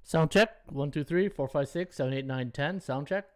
Sound check. 1, 2, 3, 4, 5, 6, 7, 8, 9, 10. Sound check.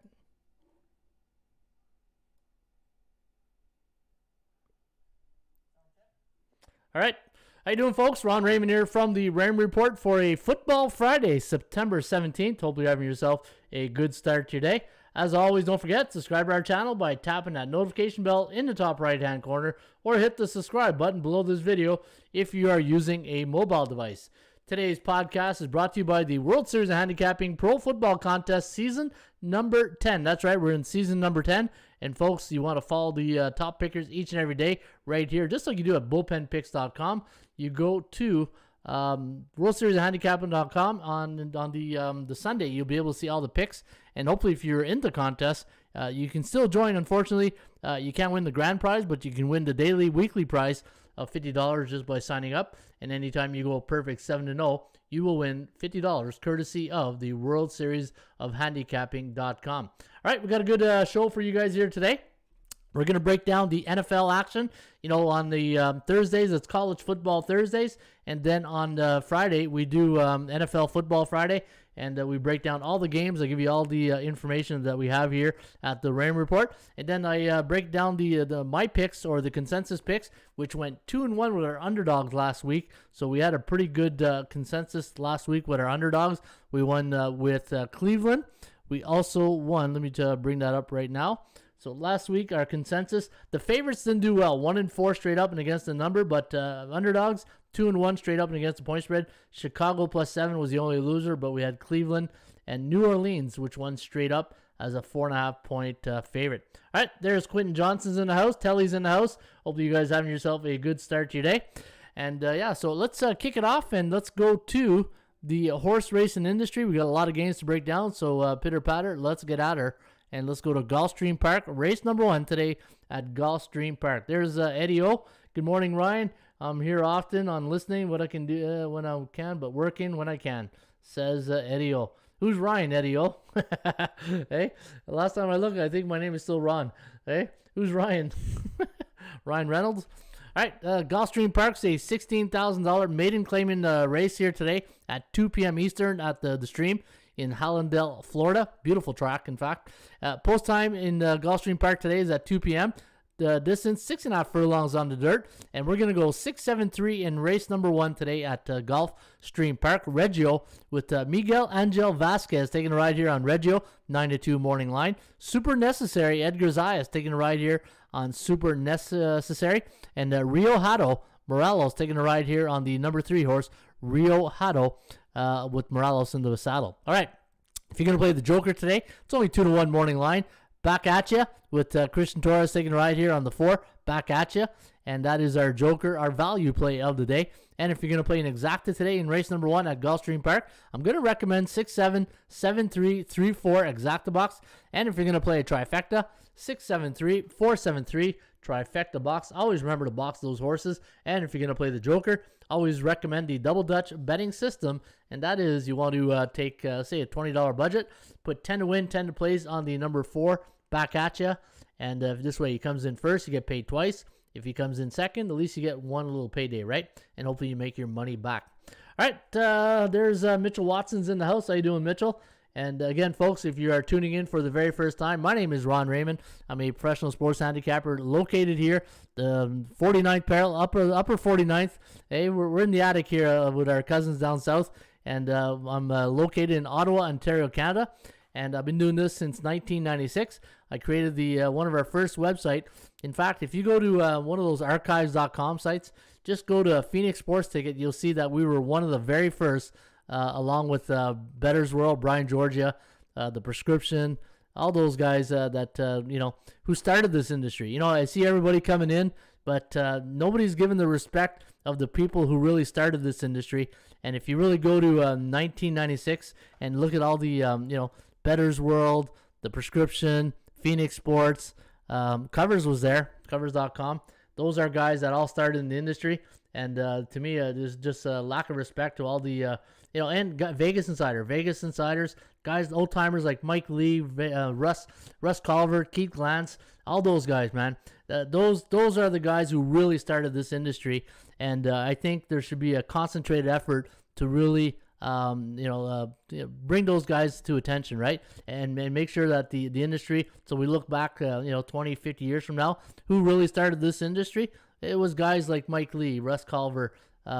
All right. How you doing, folks? Ron Raymond here from the Ram Report for a Football Friday, September 17th. Hope you're having yourself a good start to your day. As always, don't forget, subscribe to our channel by tapping that notification bell in the top right-hand corner or hit the subscribe button below this video if you are using a mobile device. Today's podcast is brought to you by the World Series of Handicapping Pro Football Contest Season number 10. That's right, we're in Season number 10. And folks, you want to follow the top pickers each and every day right here, just like you do at bullpenpicks.com. You go to World Series of Handicapping.com on the Sunday. You'll be able to see all the picks. And hopefully, if you're in the contest, you can still join. Unfortunately, you can't win the grand prize, but you can win the daily, weekly prize of $50 just by signing up. And anytime you go perfect 7-0, you will win $50 courtesy of the World Series of Handicapping.com. All right, we got a good show for you guys here today. We're going to break down the NFL action. You know, on the Thursdays, it's College Football Thursdays. And then on Friday, we do NFL Football Friday. And we break down all the games. I give you all the information that we have here at the Ram Report. And then I break down the my picks, or the consensus picks, which went 2-1 with our underdogs last week. So we had a pretty good consensus last week with our underdogs. We won with Cleveland. We also won. Let me bring that up right now. So last week, our consensus, the favorites didn't do well. 1-4 straight up and against the number, but underdogs, 2-1 straight up and against the point spread. Chicago +7 was the only loser, but we had Cleveland and New Orleans, which won straight up as a 4.5-point favorite. All right, there's Quentin Johnson's in the house. Telly's in the house. Hope you guys having yourself a good start to your day. And yeah, so let's kick it off and let's go to the horse racing industry. We got a lot of games to break down, so pitter patter, let's get at her. And let's go to Gulfstream Park, race number 1 today at Gulfstream Park. There's Eddie O. Good morning, Ryan. I'm here often on listening what I can do when I can, but working when I can, says Eddie O. Who's Ryan, Eddie O? Hey, last time I looked, I think my name is still Ron. Hey, who's Ryan? Ryan Reynolds? All right, Gulfstream Park's a $16,000 maiden claiming race here today at 2 p.m. Eastern at the stream in Hallandale, Florida. Beautiful track, in fact. Post time in Gulfstream Park today is at 2 p.m. The distance, 6.5 furlongs on the dirt. And we're going to go 6-7-3 in race number 1 today at Gulfstream Park. Reggio with Miguel Angel Vasquez taking a ride here on Reggio, 9-2 morning line. Super Necessary, Edgar Zayas taking a ride here on Super Necessary. And Rio Hato Morelos taking a ride here on the number 3 horse, Rio Hato, with Morelos into the saddle. All right, if you're going to play the Joker today, it's only 2-1 morning line. Back at you with Christian Torres taking a ride here on the 4. Back at you. And that is our Joker, our value play of the day. And if you're going to play an exacta today in race number 1 at Gulfstream Park, I'm going to recommend 6-7, 7-3, 3-4 exacta box. And if you're going to play a trifecta, 6-7-3, 4-7-3 trifecta box. Always remember to box those horses. And if you're going to play the Joker, always recommend the Double Dutch betting system. And that is, you want to take, say, a $20 budget, put 10 to win, 10 to place on the number 4, back at you. And this way he comes in first, you get paid twice. If he comes in second, at least you get one little payday, right? And hopefully you make your money back. All right, there's Mitchell Watson's in the house. How you doing, Mitchell? And again, folks, if you are tuning in for the very first time, my name is Ron Raymond. I'm a professional sports handicapper located here, the 49th parallel, upper 49th. Hey, we're in the attic here with our cousins down south. And I'm located in Ottawa, Ontario, Canada. And I've been doing this since 1996. I created the one of our first website. In fact, if you go to one of those archives.com sites, just go to Phoenix Sports Ticket. You'll see that we were one of the very first, along with Bettors World, Brian Georgia, The Prescription, all those guys that who started this industry. You know, I see everybody coming in, but nobody's given the respect of the people who really started this industry. And if you really go to 1996 and look at all the Bettors World, The Prescription, Phoenix Sports, Covers was there, covers.com. Those are guys that all started in the industry. And to me, there's just a lack of respect to all the, and Vegas Insiders, guys, old timers like Mike Lee, Russ Culver, Keith Glantz, all those guys, man. Those are the guys who really started this industry. And I think there should be a concentrated effort to really bring those guys to attention, right? And make sure that the industry, so we look back, 20, 50 years from now, who really started this industry? It was guys like Mike Lee, Russ Culver, Dave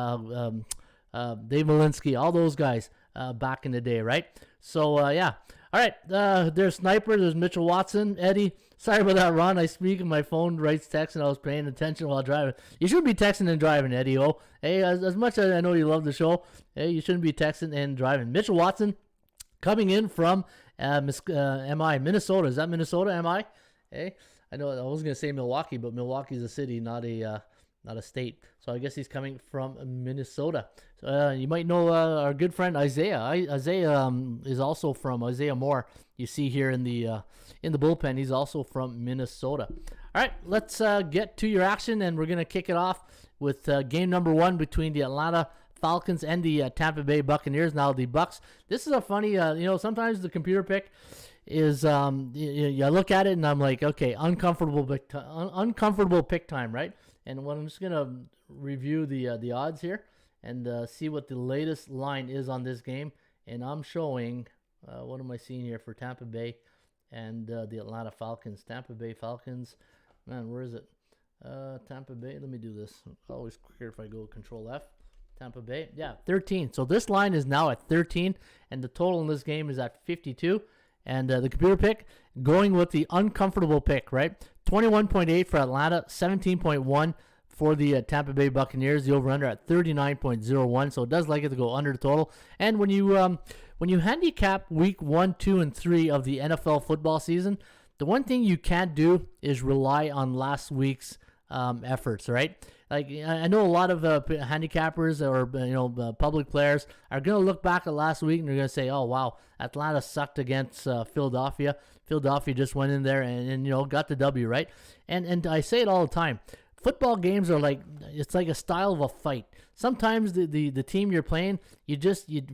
Malinsky, all those guys back in the day, right? So, yeah. All right, there's Sniper, there's Mitchell Watson, Eddie. Sorry about that, Ron. I speak and my phone writes text and I was paying attention while driving. You shouldn't be texting and driving, Eddie. Oh, hey, as much as I know you love the show, hey, you shouldn't be texting and driving. Mitchell Watson coming in from Minnesota. Is that Minnesota, MI? Hey, I know I was going to say Milwaukee, but Milwaukee's a city, not a state. So I guess he's coming from Minnesota. You might know our good friend Isaiah. Isaiah is also from Isaiah Moore. You see here in the bullpen, he's also from Minnesota. All right, let's get to your action, and we're gonna kick it off with game number 1 between the Atlanta Falcons and the Tampa Bay Buccaneers. Now the Bucs. This is a funny. Sometimes the computer pick is you look at it and I'm like, okay, uncomfortable pick time, right? And I'm just gonna review the odds here and see what the latest line is on this game. And I'm showing what am I seeing here for Tampa Bay and the Atlanta Falcons? Tampa Bay Falcons, man, where is it? Tampa Bay. Let me do this. Always quicker if I go Control F. Tampa Bay, yeah, 13. So this line is now at 13, and the total in this game is at 52. And the computer pick going with the uncomfortable pick, right? 21.8 for Atlanta, 17.1 for the Tampa Bay Buccaneers. The over/under at 39.01, so it does like it to go under the total. And when you handicap week 1, 2, and 3 of the NFL football season, the one thing you can't do is rely on last week's efforts, right? Like, I know a lot of handicappers or public players are going to look back at last week and they're going to say, oh, wow, Atlanta sucked against Philadelphia. Philadelphia just went in there and got the W, right? And I say it all the time. Football games are it's like a style of a fight. Sometimes the team you're playing,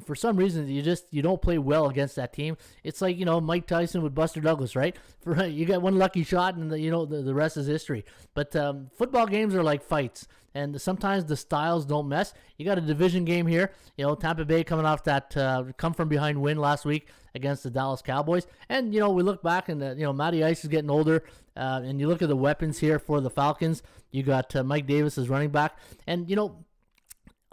for some reason you don't play well against that team. It's like Mike Tyson with Buster Douglas, right? You get one lucky shot and the rest is history. But football games are like fights, and sometimes the styles don't mess. You got a division game here. Tampa Bay coming off that come from behind win last week against the Dallas Cowboys, and we look back and Matty Ice is getting older, and you look at the weapons here for the Falcons. You got Mike Davis as running back, and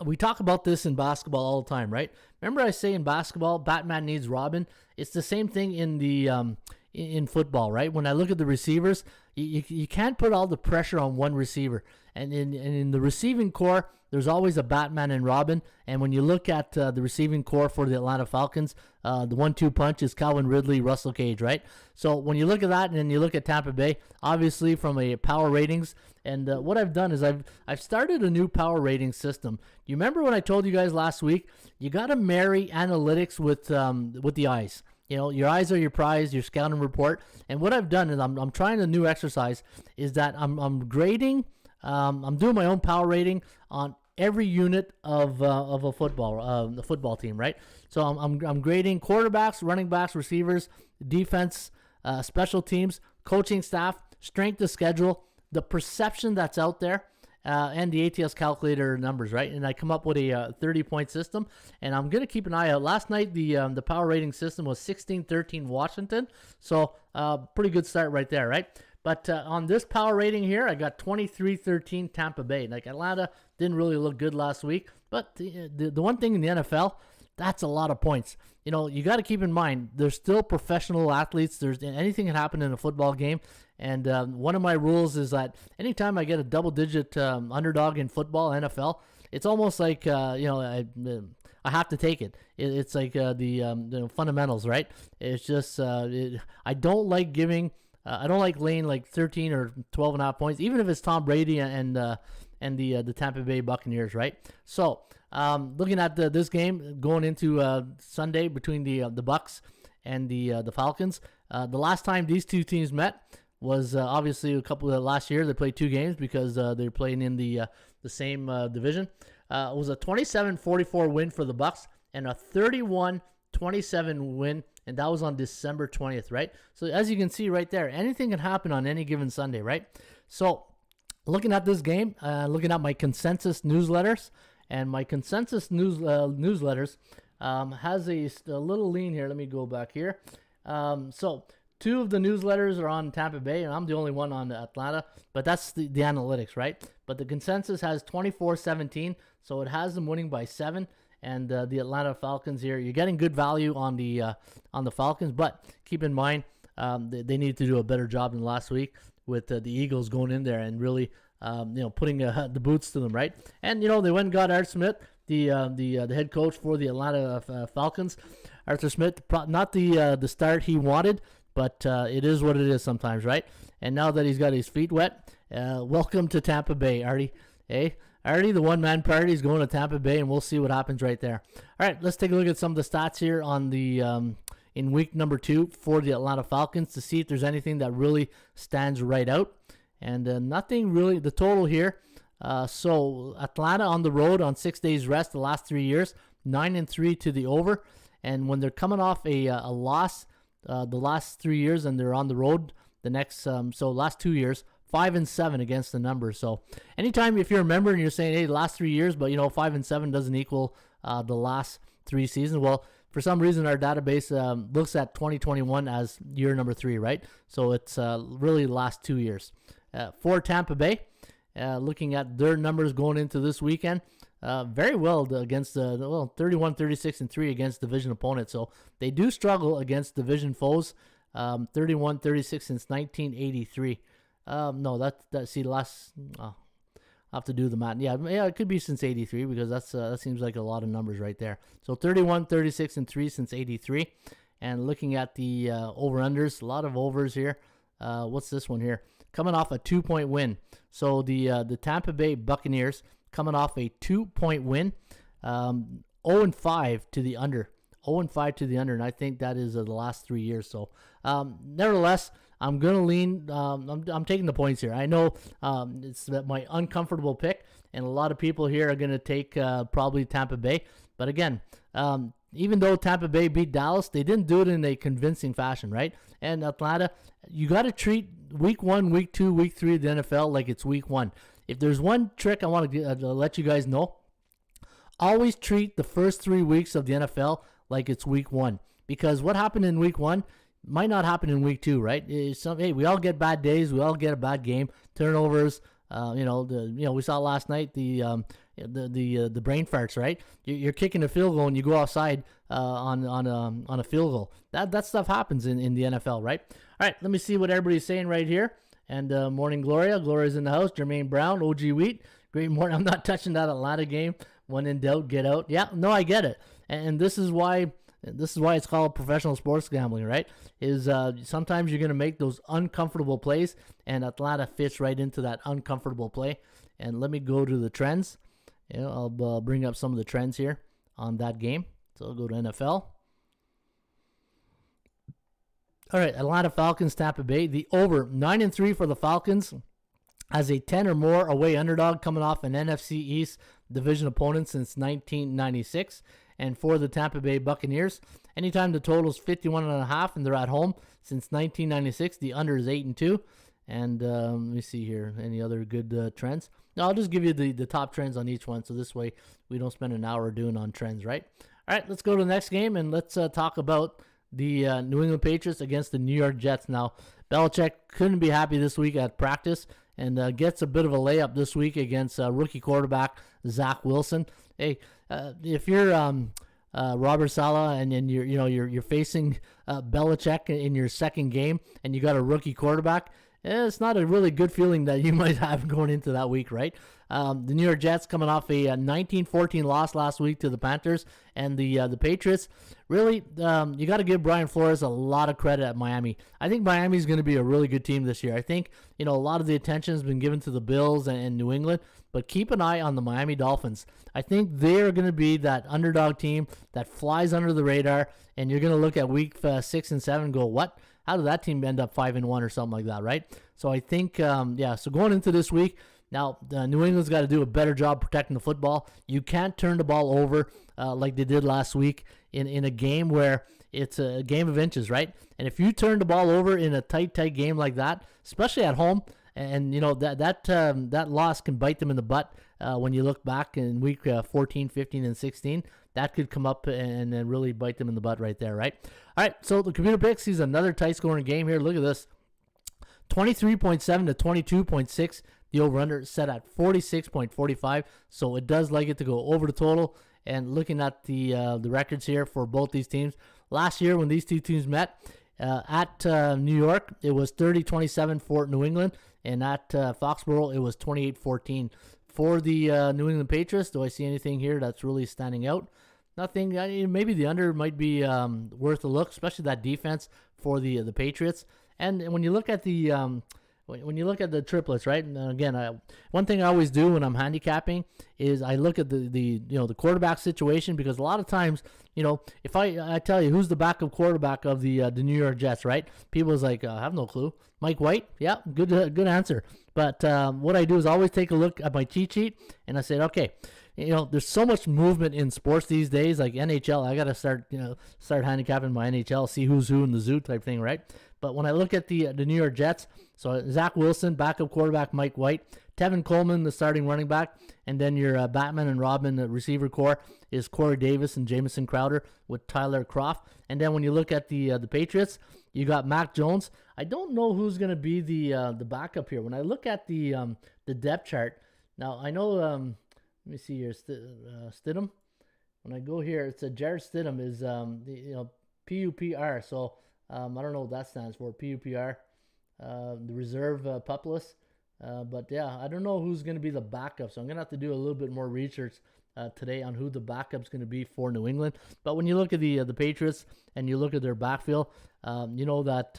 we talk about this in basketball all the time, right? Remember I say in basketball, Batman needs Robin. It's the same thing in the in football, right? When I look at the receivers, you can't put all the pressure on one receiver. And in the receiving core, there's always a Batman and Robin. And when you look at the receiving core for the Atlanta Falcons, the 1-2 punch is Calvin Ridley, Russell Gage, right? So when you look at that and then you look at Tampa Bay, obviously from a power ratings, and what I've done is I've started a new power rating system. You remember when I told you guys last week, you got to marry analytics with the eyes. Your eyes are your prize, your scouting report. And what I've done is I'm trying a new exercise is that I'm grading. I'm doing my own power rating on every unit of a football team, right? So I'm grading quarterbacks, running backs, receivers, defense, special teams, coaching staff, strength of schedule, the perception that's out there, and the ATS calculator numbers, right? And I come up with a 30-point system, and I'm gonna keep an eye out. Last night the power rating system was 16-13 Washington, so pretty good start right there, right? But on this power rating here, I got 23-13 Tampa Bay. Like, Atlanta didn't really look good last week, but the one thing in the NFL, that's a lot of points. You got to keep in mind, there's still professional athletes. Anything can happen in a football game. And one of my rules is that anytime I get a double-digit underdog in football, NFL, it's almost like, I have to take it. It's like the fundamentals, right? It's just, I don't like giving... I don't like laying like 13 or 12 and a half points, even if it's Tom Brady and the Tampa Bay Buccaneers, right? So looking at this game going into Sunday between the Bucs and the Falcons, the last time these two teams met was obviously a couple of last year. They played 2 games because they're playing in the same division. It was a 27-44 win for the Bucs and a 31-27 win. And that was on December 20th, right? So as you can see right there, anything can happen on any given Sunday, right? So looking at this game, looking at my consensus newsletters, and my consensus newsletters, has a little lean here. Let me go back here. So two of the newsletters are on Tampa Bay, and I'm the only one on Atlanta, but that's the analytics, right? But the consensus has 24-17, so it has them winning by 7. And the Atlanta Falcons here, you're getting good value on the Falcons, but keep in mind they need to do a better job than last week with the Eagles going in there and really putting the boots to them, right? And they went and got Art Smith, the head coach for the Atlanta Falcons. Arthur Smith, not the start he wanted, but it is what it is sometimes, right? And now that he's got his feet wet, welcome to Tampa Bay, Artie. Hey. Already the one-man party is going to Tampa Bay, and we'll see what happens right there. All right, let's take a look at some of the stats here on the in week number 2 for the Atlanta Falcons to see if there's anything that really stands right out. And nothing really. The total here. So Atlanta on the road on 6 days rest the last 3 years, 9-3 to the over. And when they're coming off a loss the last 3 years and they're on the road the next last 2 years, 5-7 against the numbers. So anytime if you're a member and you're saying, hey, the last 3 years, but 5-7 doesn't equal the last 3 seasons. Well, for some reason our database looks at 2021 as year number 3, right? So it's really the last 2 years. For Tampa Bay, looking at their numbers going into this weekend, very well against 31-36-3 against division opponents. So they do struggle against division foes. 31-36 since 1983. No, that see last. I'll have to do the math. Yeah, it could be since 83 because that seems like a lot of numbers right there. So 31-36-3 since 83, and looking at the over/unders, a lot of overs here. What's this one here? Coming off a 2-point win. So the Tampa Bay Buccaneers coming off a 2-point win, 0-5 to the under. 0-5 to the under, and I think that is the last 3 years. So, nevertheless, I'm going to lean. I'm taking the points here. I know it's my uncomfortable pick, and a lot of people here are going to take probably Tampa Bay. But again, even though Tampa Bay beat Dallas, they didn't do it in a convincing fashion, right? And Atlanta, you got to treat week 1, week 2, week 3 of the NFL like it's week 1. If there's one trick I want to let you guys know, always treat the first 3 weeks of the NFL like it's week 1. Because what happened in week 1 might not happen in week 2, right? Hey, we all get bad days. We all get a bad game. Turnovers. We saw last night the brain farts, right? You're kicking a field goal and you go outside on a field goal. That stuff happens in the NFL, right? All right, let me see what everybody's saying right here. And morning, Gloria. Gloria's in the house. Jermaine Brown, OG Wheat. Great morning. I'm not touching that Atlanta game. When in doubt, get out. Yeah, no, I get it. And this is why it's called professional sports gambling, right? Is sometimes you're going to make those uncomfortable plays, and Atlanta fits right into that uncomfortable play. And let me go to the trends. I'll bring up some of the trends here on that game. So I'll go to NFL. All right, Atlanta Falcons, Tampa Bay. The over 9-3 for the Falcons as a 10 or more away underdog coming off an NFC East division opponent since 1996. And for the Tampa Bay Buccaneers, anytime the total is 51.5 and they're at home since 1996, the under is 8-2. And let me see here, any other good trends? No, I'll just give you the top trends on each one, so this way we don't spend an hour doing on trends, right? All right, let's go to the next game, and let's talk about the New England Patriots against the New York Jets. Now, Belichick couldn't be happy this week at practice and gets a bit of a layup this week against rookie quarterback Zach Wilson. Hey, if you're Robert Saleh and you're facing Belichick in your second game and you got a rookie quarterback, it's not a really good feeling that you might have going into that week, right? The New York Jets coming off a 19-14 loss last week to the Panthers, and the Patriots. Really, you got to give Brian Flores a lot of credit at Miami. I think Miami's going to be a really good team this year. I think a lot of the attention has been given to the Bills and New England, but keep an eye on the Miami Dolphins. I think they're going to be that underdog team that flies under the radar, and you're going to look at week 6 and 7 and go, what? How did that team end up 5-1 or something like that, right? So I think, so going into this week, now New England's got to do a better job protecting the football. You can't turn the ball over like they did last week in a game where it's a game of inches, right? And if you turn the ball over in a tight game like that, especially at home, And that loss can bite them in the butt when you look back in week 14, 15, and 16. That could come up and really bite them in the butt right there, right? All right, so the computer picks sees another tight scoring game here. Look at this. 23.7 to 22.6. The over-under set at 46.45. So it does like it to go over the total. And looking at the records here for both these teams, last year when these two teams met at New York, it was 30-27 for New England, and at Foxborough, it was 28-14 for the New England Patriots. Do I see anything here that's really standing out? Nothing. Maybe the under might be worth a look, especially that defense for the Patriots. And when you look at the triplets, right? And again, one thing I always do when I'm handicapping is I look at the quarterback situation, because a lot of times, if I tell you who's the backup quarterback of the New York Jets, right? People's like, I have no clue. Mike White? Yeah, good answer. But what I do is I always take a look at my cheat sheet, and I said, okay, there's so much movement in sports these days, like NHL. I got to start handicapping my NHL, see who's who in the zoo type thing, right? But when I look at the New York Jets, so Zach Wilson, backup quarterback Mike White, Tevin Coleman, the starting running back, and then your Batman and Robin receiver core is Corey Davis and Jamison Crowder with Tyler Kroft. And then when you look at the Patriots, you got Mac Jones. I don't know who's going to be the backup here. When I look at the depth chart, now I know. Let me see here, Stidham. When I go here, it's Jared Stidham is PUPR. So I don't know what that stands for. PUPR, the reserve Pupilus. But yeah, I don't know who's going to be the backup. So I'm going to have to do a little bit more research today on who the backup's going to be for New England. But when you look at the Patriots and you look at their backfield, you know that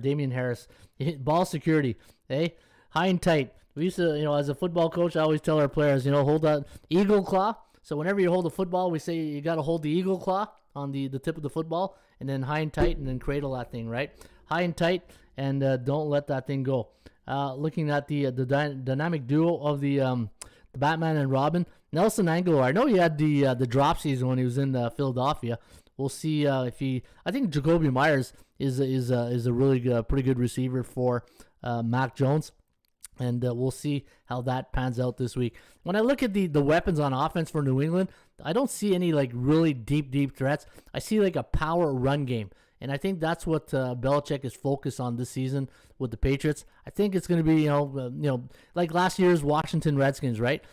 Damian Harris, ball security, high and tight. We used to, as a football coach, I always tell our players, hold that eagle claw. So whenever you hold a football, we say you got to hold the eagle claw on the tip of the football, and then high and tight, and then cradle that thing, right? High and tight, and don't let that thing go. Looking at the dynamic duo of the Batman and Robin, Nelson Aguilar. I know he had the drop season when he was in Philadelphia. We'll see if he. I think Jacoby Myers is a really pretty good receiver for Mac Jones. And we'll see how that pans out this week. When I look at the weapons on offense for New England, I don't see any really deep threats. I see a power run game. And I think that's what Belichick is focused on this season with the Patriots. I think it's going to be, like last year's Washington Redskins, right?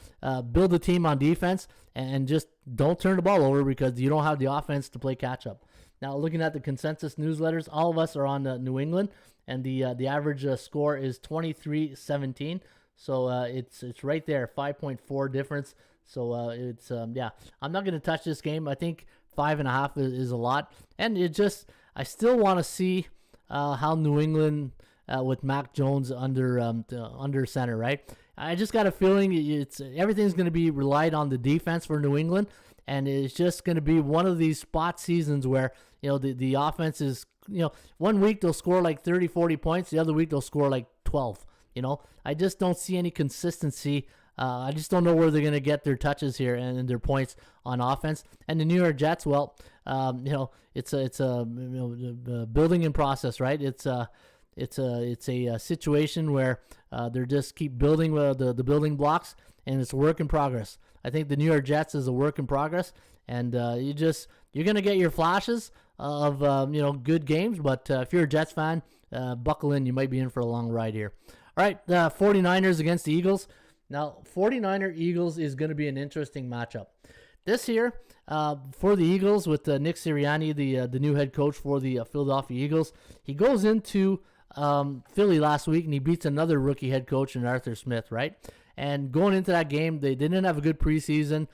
Build a team on defense and just don't turn the ball over, because you don't have the offense to play catch up. Now, looking at the consensus newsletters, all of us are on New England. And the average score is 23-17, so it's right there, 5.4 difference. So I'm not going to touch this game. I think 5.5 is a lot, and I still want to see how New England with Mac Jones under center, right? I just got a feeling everything's going to be relied on the defense for New England, and it's just going to be one of these spot seasons where the offense is. 1 week they'll score 30, 40 points. The other week they'll score 12. I just don't see any consistency. I just don't know where they're going to get their touches here and their points on offense. And the New York Jets, it's a building in process, right? It's a situation where they're just keep building the building blocks, and it's a work in progress. I think the New York Jets is a work in progress, and you're going to get your flashes of good games, but if you're a Jets fan, buckle in. You might be in for a long ride here. All right, the 49ers against the Eagles. Now, 49er-Eagles is going to be an interesting matchup. This year, for the Eagles, with Nick Sirianni, the new head coach for the Philadelphia Eagles, he goes into Philly last week, and he beats another rookie head coach in Arthur Smith, right? And going into that game, they didn't have a good preseason.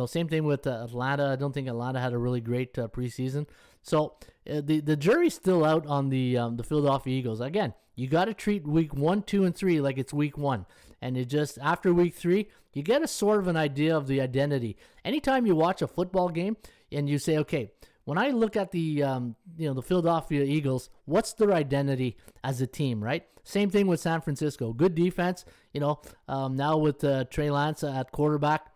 Same thing with Atlanta. I don't think Atlanta had a really great preseason. So the jury's still out on the Philadelphia Eagles. Again, you got to treat week 1, 2, and 3 like it's week 1. And it just, after week 3, you get a sort of an idea of the identity. Anytime you watch a football game and you say, okay, when I look at the Philadelphia Eagles, what's their identity as a team, right? Same thing with San Francisco. Good defense, now with Trey Lance at quarterback.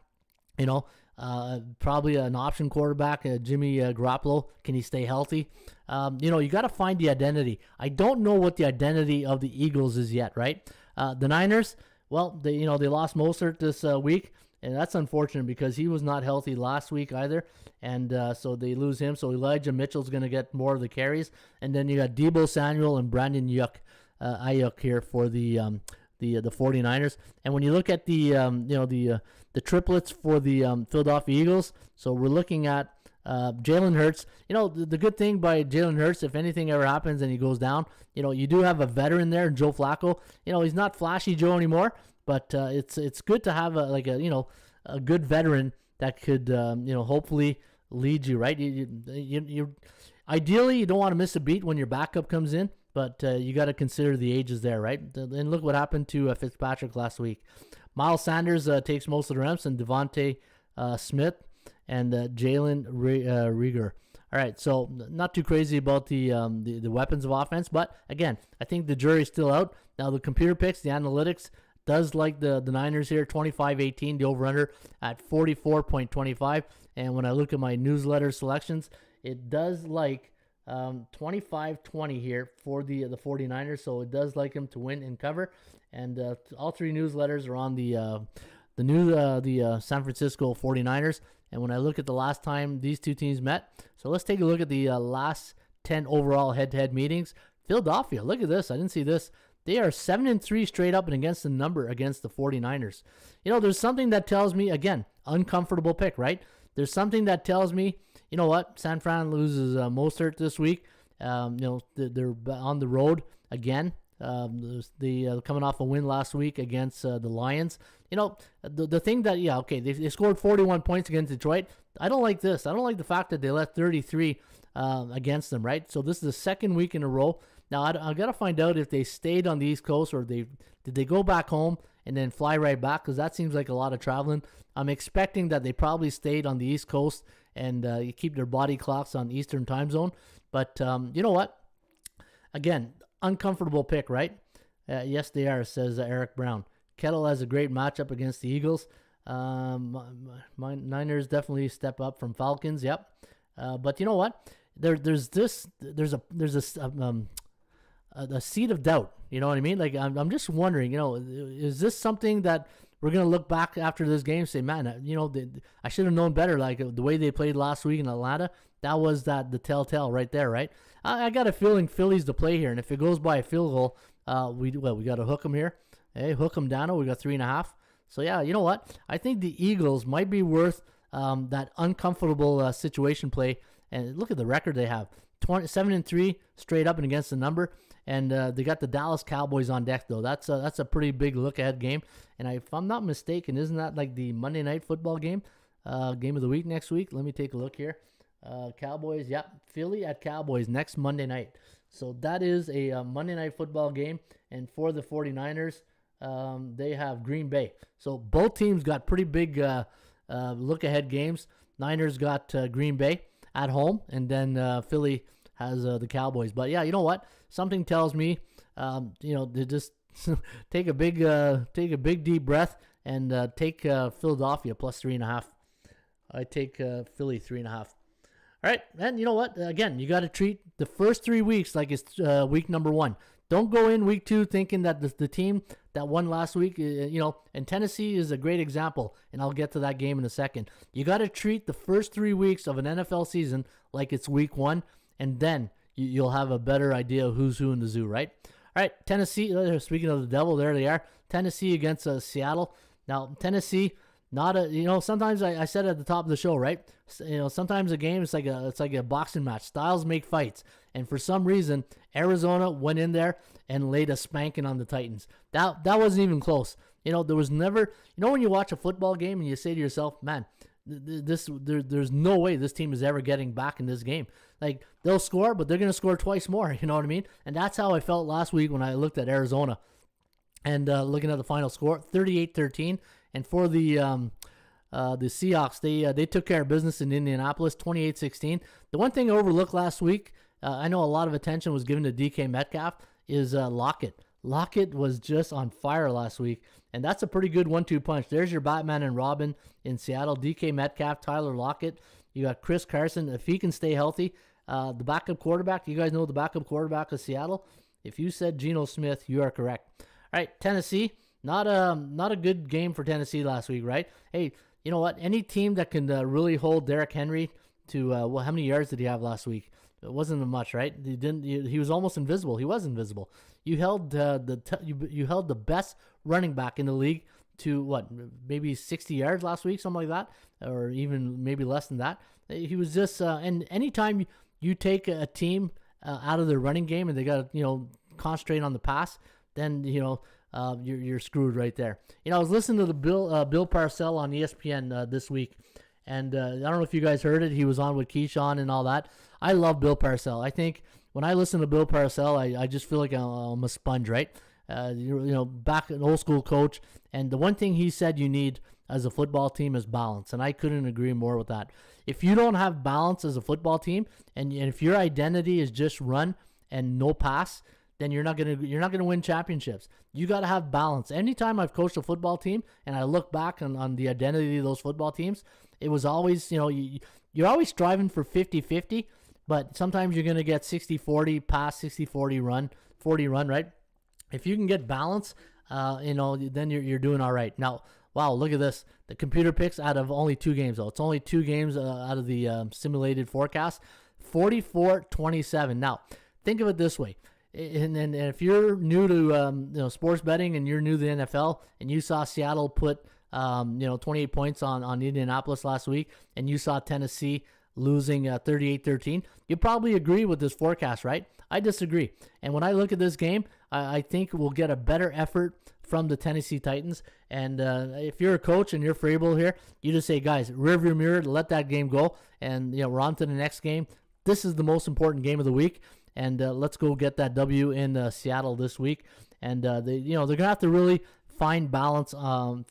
Probably an option quarterback, Jimmy Garoppolo. Can he stay healthy? You got to find the identity. I don't know what the identity of the Eagles is yet, right? The Niners, well, they lost Mostert this week, and that's unfortunate because he was not healthy last week either, and so they lose him. So Elijah Mitchell's going to get more of the carries, and then you got Deebo Samuel and Brandon Ayuk here for the 49ers. And when you look at the triplets for the Philadelphia Eagles, so we're looking at Jalen Hurts. The good thing by Jalen Hurts, if anything ever happens and he goes down, you do have a veteran there, Joe Flacco. He's not flashy Joe anymore, but it's good to have a good veteran that could hopefully lead you, right? You ideally you don't want to miss a beat when your backup comes in, but you got to consider the ages there, right? And look what happened to Fitzpatrick last week. Miles Sanders takes most of the reps, and Devontae Smith and Jalen Reagor. All right, so not too crazy about the weapons of offense, but again, I think the jury's still out. Now the computer picks, the analytics does like the Niners here, 25-18, the over-under at 44.25. And when I look at my newsletter selections, it does like 25-20 here for the 49ers, so it does like them to win and cover. And all three newsletters are on the San Francisco 49ers. And when I look at the last time these two teams met, so let's take a look at the last 10 overall head-to-head meetings. Philadelphia, look at this. I didn't see this. They are 7-3 straight up and against the number against the 49ers. There's something that tells me, again, uncomfortable pick, right? There's something that tells me, you know what, San Fran loses Mostert this week. They're on the road again. Coming off a win last week against the Lions. The thing that, they scored 41 points against Detroit. I don't like this. I don't like the fact that they let 33 against them, right? So this is the second week in a row. Now, I got to find out if they stayed on the East Coast or did they go back home and then fly right back, because that seems like a lot of traveling. I'm expecting that they probably stayed on the East Coast and you keep their body clocks on Eastern time zone. But you know what? Again, uncomfortable pick, right? Yes, they are, says Eric Brown. Kettle has a great matchup against the Eagles. Niners definitely step up from Falcons. Yep. But you know what? There's a seed of doubt. You know what I mean? Like I'm just wondering. Is this something that we're gonna look back after this game and say, man, I should have known better. Like the way they played last week in Atlanta, that was the telltale right there, right? I got a feeling Philly's the play here, and if it goes by a field goal, we got to hook them here. Hey, hook them down. We got 3.5. So yeah, you know what? I think the Eagles might be worth that uncomfortable situation play. And look at the record they have: 7-3 straight up and against the number. And they got the Dallas Cowboys on deck though. That's a pretty big look ahead game. And if I'm not mistaken, isn't that like the Monday Night Football game? Game of the week next week. Let me take a look here. Cowboys, yep. Philly at Cowboys next Monday night. So that is a Monday Night Football game. And for the 49ers, they have Green Bay. So both teams got pretty big look-ahead games. Niners got Green Bay at home, and then Philly has the Cowboys. But yeah, you know what? Something tells me, they just take a big deep breath and take Philadelphia plus 3.5. I take Philly 3.5. All right, and you know what? Again, you got to treat the first 3 weeks like it's week number 1. Don't go in week 2 thinking that the team that won last week, and Tennessee is a great example, and I'll get to that game in a second. You got to treat the first 3 weeks of an NFL season like it's week 1, and then you'll have a better idea of who's who in the zoo, right? All right, Tennessee, speaking of the devil, there they are. Tennessee against Seattle. Now, Tennessee, sometimes I said at the top of the show, right? Sometimes a game it's like a boxing match. Styles make fights, and for some reason, Arizona went in there and laid a spanking on the Titans. That wasn't even close. There was never. When you watch a football game and you say to yourself, man, there's no way this team is ever getting back in this game. Like they'll score, but they're gonna score twice more. You know what I mean? And that's how I felt last week when I looked at Arizona and looking at the final score, 38-13. And for the Seahawks, they took care of business in Indianapolis, 28-16. The one thing I overlooked last week, I know a lot of attention was given to DK Metcalf, is Lockett. Lockett was just on fire last week, and that's a pretty good 1-2 punch. There's your Batman and Robin in Seattle. DK Metcalf, Tyler Lockett. You got Chris Carson. If he can stay healthy, the backup quarterback, you guys know the backup quarterback of Seattle? If you said Geno Smith, you are correct. All right, Tennessee. Not a good game for Tennessee last week, right? Hey, you know what? Any team that can really hold Derrick Henry to, well, how many yards did he have last week? It wasn't much, right? He was almost invisible. He was invisible. You held you held the best running back in the league to what, maybe 60 yards last week, something like that, or even maybe less than that. He was just and anytime you take a team out of their running game and they got to concentrate on the pass, then you're screwed right there. I was listening to the Bill Parcells on ESPN this week, and I don't know if you guys heard it. He was on with Keyshawn and all that. I love Bill Parcells. I think when I listen to Bill Parcells, I just feel like I'm a sponge, right? Back an old school coach. And the one thing he said you need as a football team is balance, and I couldn't agree more with that. If you don't have balance as a football team, and if your identity is just run and no pass, then you're not gonna win championships. You got to have balance. Anytime I've coached a football team and I look back on the identity of those football teams, it was always, you're always striving for 50-50, but sometimes you're going to get 60-40 pass, 60-40 run, 40 run, right? If you can get balance, then you're doing all right. Now, wow, look at this. The computer picks out of only 2 games, though. It's only 2 games out of the simulated forecast. 44-27. Now, think of it this way. And if you're new to sports betting and you're new to the NFL and you saw Seattle put 28 points on Indianapolis last week and you saw Tennessee losing 38-13, you probably agree with this forecast, right? I disagree. And when I look at this game, I think we'll get a better effort from the Tennessee Titans. And if you're a coach and you're Vrabel here, you just say, guys, rearview mirror, let that game go, and we're on to the next game. This is the most important game of the week. And let's go get that W in Seattle this week. And they're gonna have to really find balance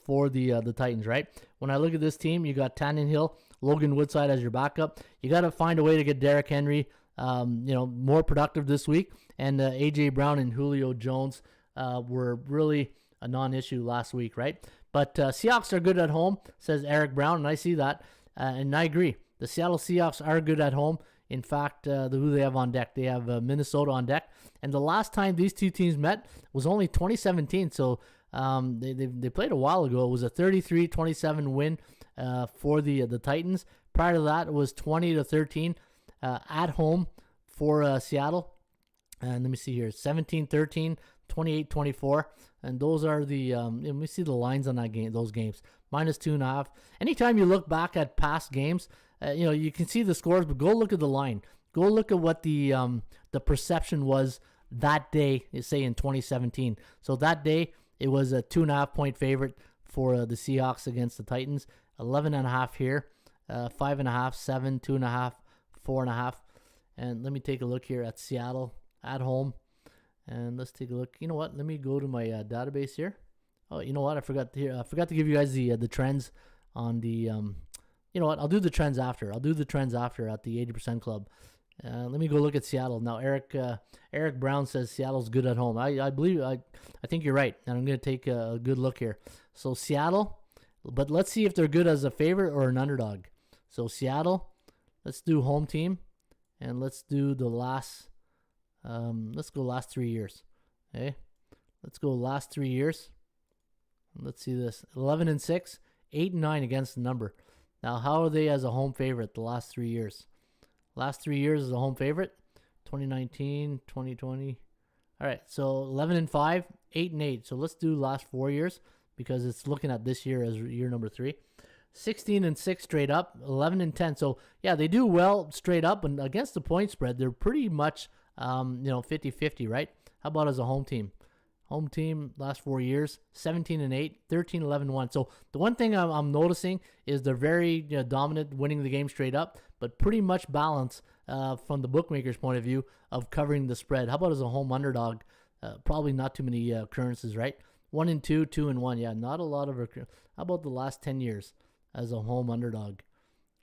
for the Titans, right? When I look at this team, you got Tannehill, Logan Woodside as your backup. You got to find a way to get Derrick Henry, more productive this week. And AJ Brown and Julio Jones were really a non-issue last week, right? But Seahawks are good at home, says Eric Brown, and I see that, and I agree. The Seattle Seahawks are good at home. In fact, who they have on deck? They have Minnesota on deck. And the last time these two teams met was only 2017. So they played a while ago. It was a 33-27 win for the Titans. Prior to that, it was 20-13 at home for Seattle. And let me see here, 17-13, 28-24. And those are the, let me see the lines on that game. Those games, -2.5. Anytime you look back at past games, you can see the scores, but go look at the line. Go look at what the perception was that day, say in 2017. So that day, it was a 2.5-point favorite for the Seahawks against the Titans. 11.5 here, 5.5, 7, 2.5, 4.5. And let me take a look here at Seattle at home. And let's take a look. You know what? Let me go to my database here. Oh, you know what? I forgot to give you guys the trends on the. You know what? I'll do the trends after. I'll do the trends after at the 80% Club. Let me go look at Seattle now. Eric Brown says Seattle's good at home. I think you're right, and I'm going to take a good look here. So Seattle, but let's see if they're good as a favorite or an underdog. So Seattle, let's do home team, and let's do the last. Let's go last 3 years. Okay, let's go last 3 years. Let's see this: 11-6, 8-9 against the number. Now, how are they as a home favorite the last 3 years? Last 3 years as a home favorite, 2019, 2020. All right, so 11-5, 8-8. So let's do last 4 years because it's looking at this year as year number 3. 16-6 straight up, 11-10. So yeah, they do well straight up, and against the point spread, they're pretty much 50-50, right? How about as a home team? Home team last 4 years, 17-8, 13-11-1. So the one thing I'm noticing is they're very dominant, winning the game straight up, but pretty much balanced from the bookmaker's point of view of covering the spread. How about as a home underdog? Probably not too many occurrences, right? 1-2, 2-1. Yeah, not a lot of occurrences. How about the last 10 years as a home underdog?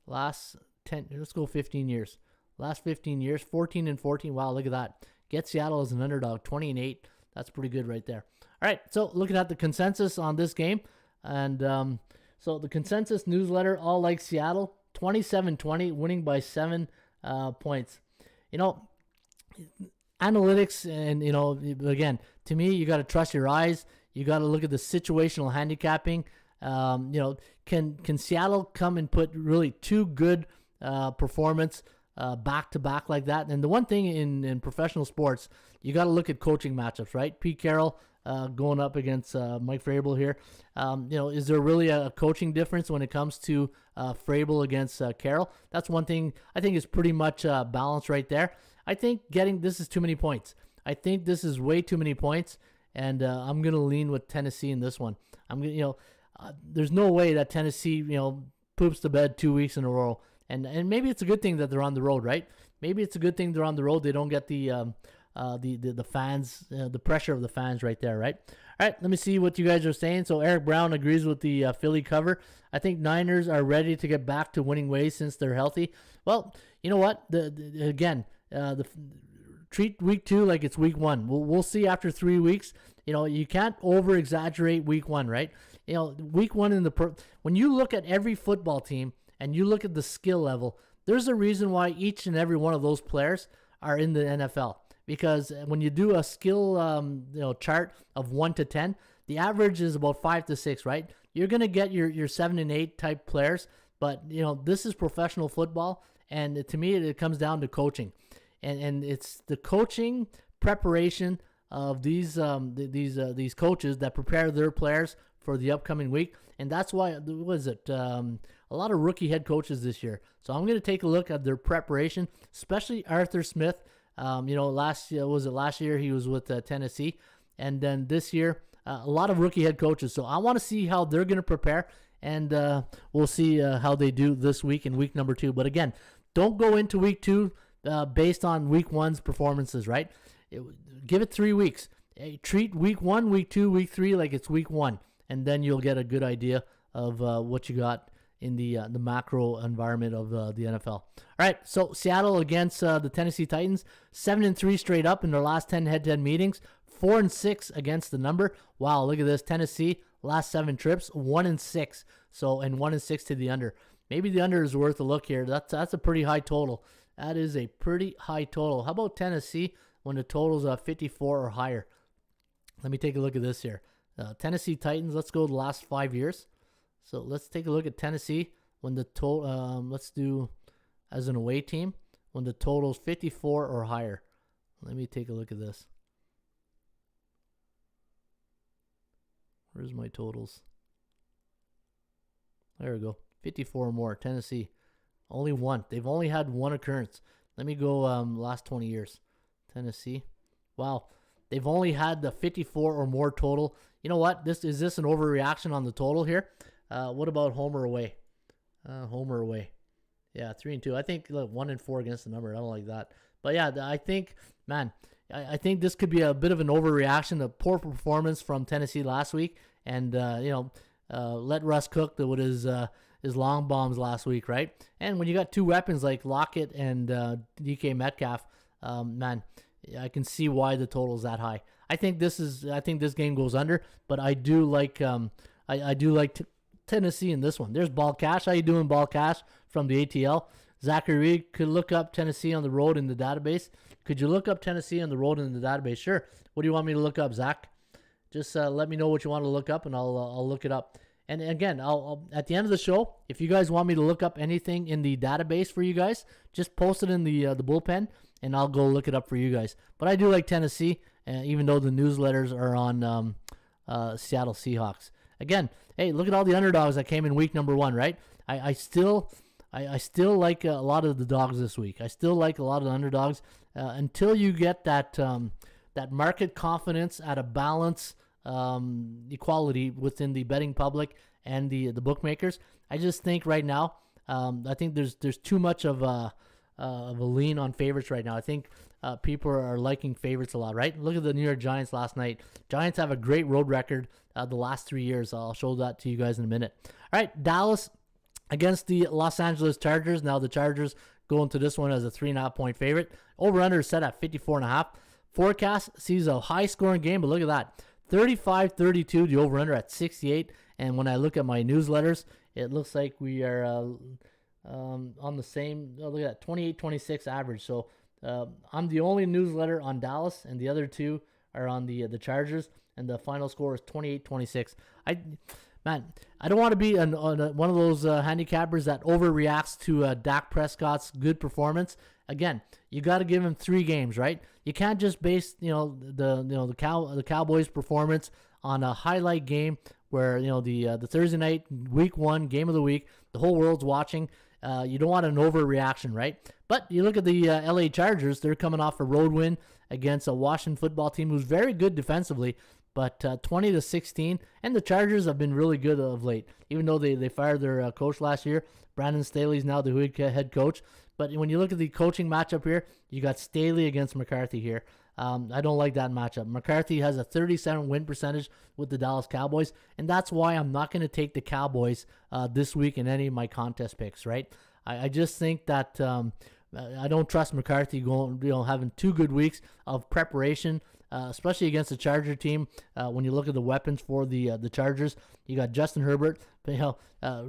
Last 10, let's go 15 years. Last 15 years, 14-14. Wow, look at that. Get Seattle as an underdog, 20-8. That's pretty good right there. All right, so looking at the consensus on this game, and so the consensus newsletter all like Seattle, 27-20, winning by 7 points. Analytics, and again, to me, you got to trust your eyes. You got to look at the situational handicapping. Can Seattle come and put really 2 good performance back to back like that? And the one thing in professional sports, you got to look at coaching matchups, right? Pete Carroll going up against Mike Vrabel here. Is there really a coaching difference when it comes to Vrabel against Carroll? That's one thing I think is pretty much balanced right there. I think this is too many points. I think this is way too many points, and I'm gonna lean with Tennessee in this one. There's no way that Tennessee poops the bed 2 weeks in a row, and maybe it's a good thing that they're on the road, right? Maybe it's a good thing they're on the road. They don't get the fans, the pressure of the fans right there, right? All right, let me see what you guys are saying. So Eric Brown agrees with the Philly cover. I think Niners are ready to get back to winning ways since they're healthy. Well, you know what? Treat week 2 like it's week 1. We'll see after 3 weeks. You can't over-exaggerate week 1, right? Week 1 when you look at every football team and you look at the skill level, there's a reason why each and every one of those players are in the NFL. Because when you do a skill chart of 1 to 10, the average is about 5 to 6, right? You're going to get your 7 and 8 type players, but this is professional football, and to me it comes down to coaching. And it's the coaching preparation of these coaches that prepare their players for the upcoming week, and that's why a lot of rookie head coaches this year. So I'm going to take a look at their preparation, especially Arthur Smith. Last year he was with Tennessee, and then this year a lot of rookie head coaches. So I want to see how they're going to prepare, and we'll see how they do this week in week number 2. But again, don't go into week 2 based on week 1's performances, right? Give it 3 weeks. Treat week 1, week 2, week 3 like it's week 1, and then you'll get a good idea of what you got in the macro environment of the NFL. All right, so Seattle against the Tennessee Titans, 7-3 straight up in their last 10 head-to-head meetings, 4-6 against the number. Wow, look at this. Tennessee, last 7 trips, 1-6. So, and 1-6 to the under. Maybe the under is worth a look here. That's a pretty high total. That is a pretty high total. How about Tennessee when the total's 54 or higher? Let me take a look at this here. Tennessee Titans, let's go the last 5 years. So let's take a look at Tennessee when the total, let's do as an away team, when the total's 54 or higher. Let me take a look at this. Where's my totals? There we go. 54 or more. Tennessee. Only one. They've only had one occurrence. Let me go last 20 years. Tennessee. Wow. They've only had the 54 or more total. You know what? Is this an overreaction on the total here? What about home or away? Home or away. Yeah, 3-2. I think 1-4 against the number. I don't like that. But yeah, I think, man, I think this could be a bit of an overreaction. A poor performance from Tennessee last week, and let Russ cook with his long bombs last week, right? And when you got two weapons like Lockett and DK Metcalf, man, I can see why the total is that high. I think this game goes under, but I do like Tennessee in this one. There's Ball Cash. How you doing, Ball Cash from the ATL? Zachary Reed could look up Tennessee on the road in the database. Could you look up Tennessee on the road in the database? Sure. What do you want me to look up, Zach? Just let me know what you want to look up, and I'll look it up. And again, I'll at the end of the show, if you guys want me to look up anything in the database for you guys, just post it in the bullpen, and I'll go look it up for you guys. But I do like Tennessee, even though the newsletters are on Seattle Seahawks. Again, hey, look at all the underdogs that came in week number 1, right? I still like a lot of the dogs this week. I still like a lot of the underdogs until you get that market confidence at a balance equality within the betting public and the bookmakers. I just think right now, I think there's too much of a lean on favorites right now. I think people are liking favorites a lot, right? Look at the New York Giants last night. Giants have a great road record the last 3 years. I'll show that to you guys in a minute. All right, Dallas against the Los Angeles Chargers. Now the Chargers go into this one as a 3.5 point favorite. Over-under is set at 54.5. forecast sees a high-scoring game, but look at that. 35-32, the over-under at 68. And when I look at my newsletters, it looks like we are on the same, look at that, 28-26 average. So I'm the only newsletter on Dallas, and the other two are on the Chargers, and the final score is 28-26. I don't want to be one of those handicappers that overreacts to Dak Prescott's good performance. Again, you got to give him 3 games, right? You can't just base the Cowboys' performance on a highlight game where the Thursday night week 1 game of the week, the whole world's watching. You don't want an overreaction, right? But you look at the LA Chargers; they're coming off a road win against a Washington football team who's very good defensively. But 20-16, and the Chargers have been really good of late. Even though they fired their coach last year, Brandon Staley's now the head coach. But when you look at the coaching matchup here, you got Staley against McCarthy here. I don't like that matchup. McCarthy has a 37 win percentage with the Dallas Cowboys, and that's why I'm not going to take the Cowboys this week in any of my contest picks. Right? I just think that I don't trust McCarthy having 2 good weeks of preparation. Especially against the Charger team. When you look at the weapons for the Chargers, you got Justin Herbert,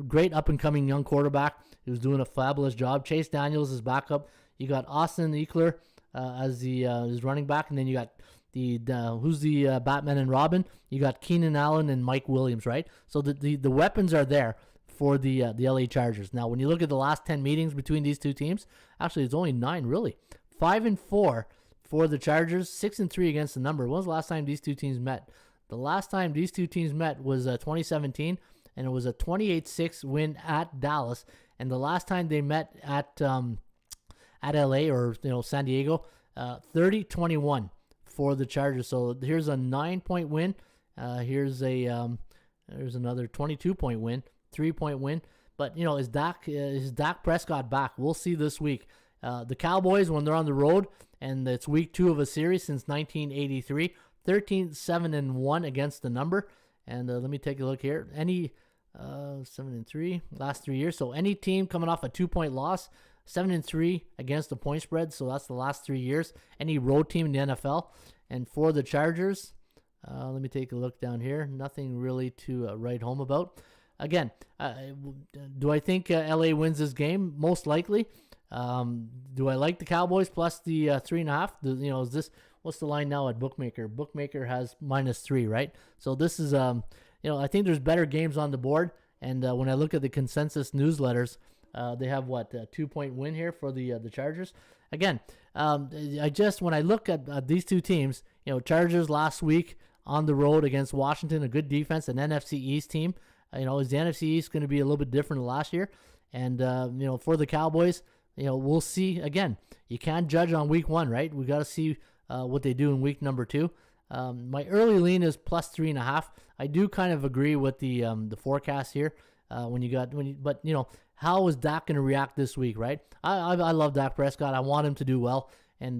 great up-and-coming young quarterback who's doing a fabulous job. Chase Daniels is backup. You got Austin Eckler as his running back, and then you got who's the Batman and Robin? You got Keenan Allen and Mike Williams, right? So the weapons are there for the LA Chargers. Now, when you look at the last 10 meetings between these two teams, actually it's only 9 really. 5-4. For the Chargers, 6-3 against the number. When was the last time these two teams met? The last time these two teams met was 2017, and it was a 28-6 win at Dallas. And the last time they met at LA or San Diego, 30-21 for the Chargers. So here's a 9-point win. Here's another 22-point win, 3-point win. But is Dak Prescott back? We'll see this week. The Cowboys, when they're on the road, and it's week 2 of a series since 1983, 13-7-1 against the number. And let me take a look here. Any 7-3 last 3 years. So any team coming off a 2-point loss, 7-3 against the point spread. So that's the last 3 years. Any road team in the NFL. And for the Chargers, let me take a look down here. Nothing really to write home about. Again, do I think LA wins this game? Most likely. Do I like the Cowboys plus the 3.5? Is this, what's the line now at Bookmaker? Bookmaker has -3, right? So this is, I think there's better games on the board. And when I look at the consensus newsletters, they have a 2-point win here for the Chargers. Again, when I look at these two teams, Chargers last week on the road against Washington, a good defense, an NFC East team. Is the NFC East going to be a little bit different than last year? And for the Cowboys, we'll see. Again, you can't judge on week 1, right? We got to see what they do in week number 2. My early lean is plus 3.5. I do kind of agree with the forecast here. But how is Dak going to react this week, right? I love Dak Prescott. I want him to do well. And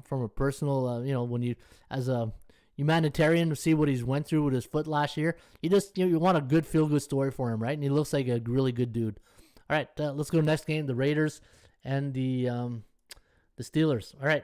from a personal, when you as a humanitarian to see what he's went through with his foot last year, you want a good feel-good story for him, right? And he looks like a really good dude. All right, let's go next game. The Raiders and the Steelers. All right,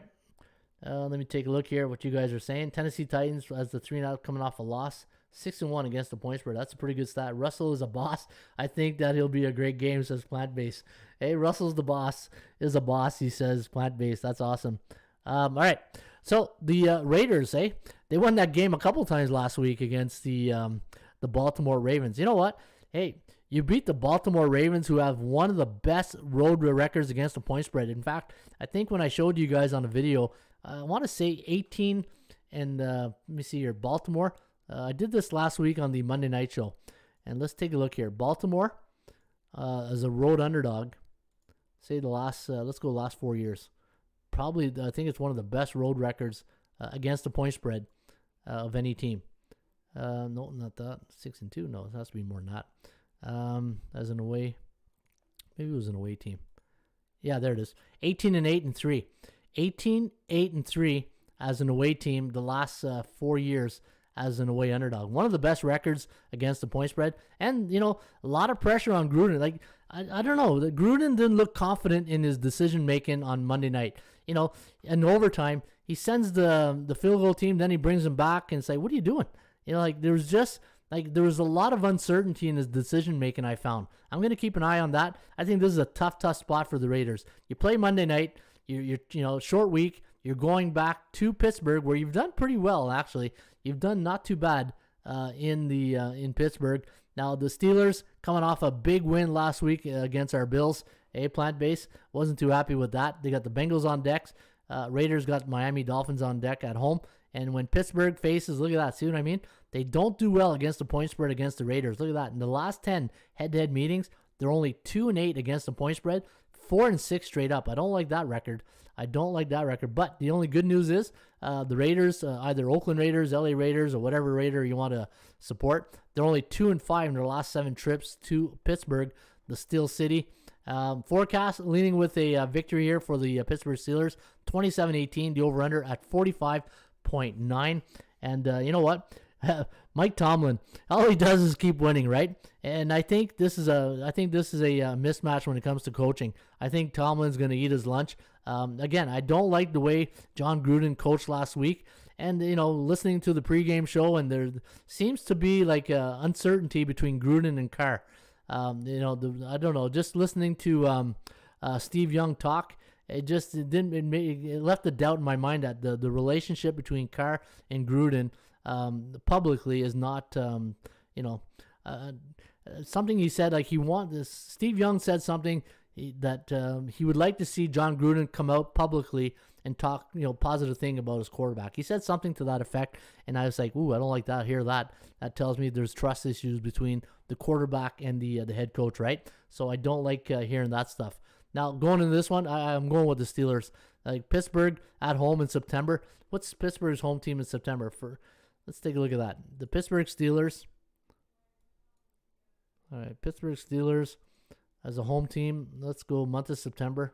let me take a look here what you guys are saying. Tennessee Titans as the 3-0 coming off a loss. 6-1 against the point spread. That's a pretty good stat. Russell is a boss. I think that he'll be a great game, says Plant-Based. Hey, Russell's the boss. Is a boss, he says. Plant-Based. That's awesome. All right, so the Raiders, they won that game a couple times last week against the Baltimore Ravens. You know what? Hey, you beat the Baltimore Ravens, who have one of the best road records against the point spread. In fact, I think when I showed you guys on the video, I want to say 18 and let me see here, Baltimore. I did this last week on the Monday Night Show. And let's take a look here. Baltimore as a road underdog, say let's go last 4 years. Probably, I think it's one of the best road records against the point spread of any team. No, not that. 6-2. No, it has to be more than that. As an away, maybe it was an away team. Yeah, there it is. 18-8-3. 18-8-3 as an away team the last 4 years as an away underdog. One of the best records against the point spread. And, a lot of pressure on Gruden. Like, I don't know. Gruden didn't look confident in his decision making on Monday night. In overtime, he sends the field goal team, then he brings them back and say, "What are you doing?" There was a lot of uncertainty in his decision making. I found. I'm going to keep an eye on that. I think this is a tough spot for the Raiders. You play Monday night. You're short week. You're going back to Pittsburgh, where you've done pretty well actually. You've done not too bad in Pittsburgh. Now the Steelers coming off a big win last week against our Bills. Plant base wasn't too happy with that. They got the Bengals on decks. Raiders got Miami Dolphins on deck at home. And when Pittsburgh faces, look at that, see what I mean? They don't do well against the point spread against the Raiders. Look at that. In the last 10 head-to-head meetings, they're only 2-8 against the point spread, 4-6 straight up. I don't like that record. But the only good news is the Raiders, either Oakland Raiders, LA Raiders, or whatever Raider you want to support, they're only 2-5 in their last 7 trips to Pittsburgh, the Steel City. Forecast leaning with a victory here for the Pittsburgh Steelers, 27-18, the over-under at 45.9. And you know what? Mike Tomlin, all he does is keep winning, right? And I think this is a mismatch when it comes to coaching. I think Tomlin's going to eat his lunch. Again, I don't like the way John Gruden coached last week. And, listening to the pregame show, and there seems to be like uncertainty between Gruden and Carr. I don't know, just listening to Steve Young talk, it left a doubt in my mind that the relationship between Carr and Gruden publicly is not, something he said, like Steve Young said something that he would like to see John Gruden come out publicly and talk, positive thing about his quarterback. He said something to that effect, and I was like, ooh, I don't like that, hear that. That tells me there's trust issues between the quarterback and the head coach, right? So I don't like hearing that stuff. Now, going into this one, I'm going with the Steelers. Like Pittsburgh at home in September. What's Pittsburgh's home team in September? Let's take a look at that. The Pittsburgh Steelers. All right, Pittsburgh Steelers as a home team. Let's go month of September.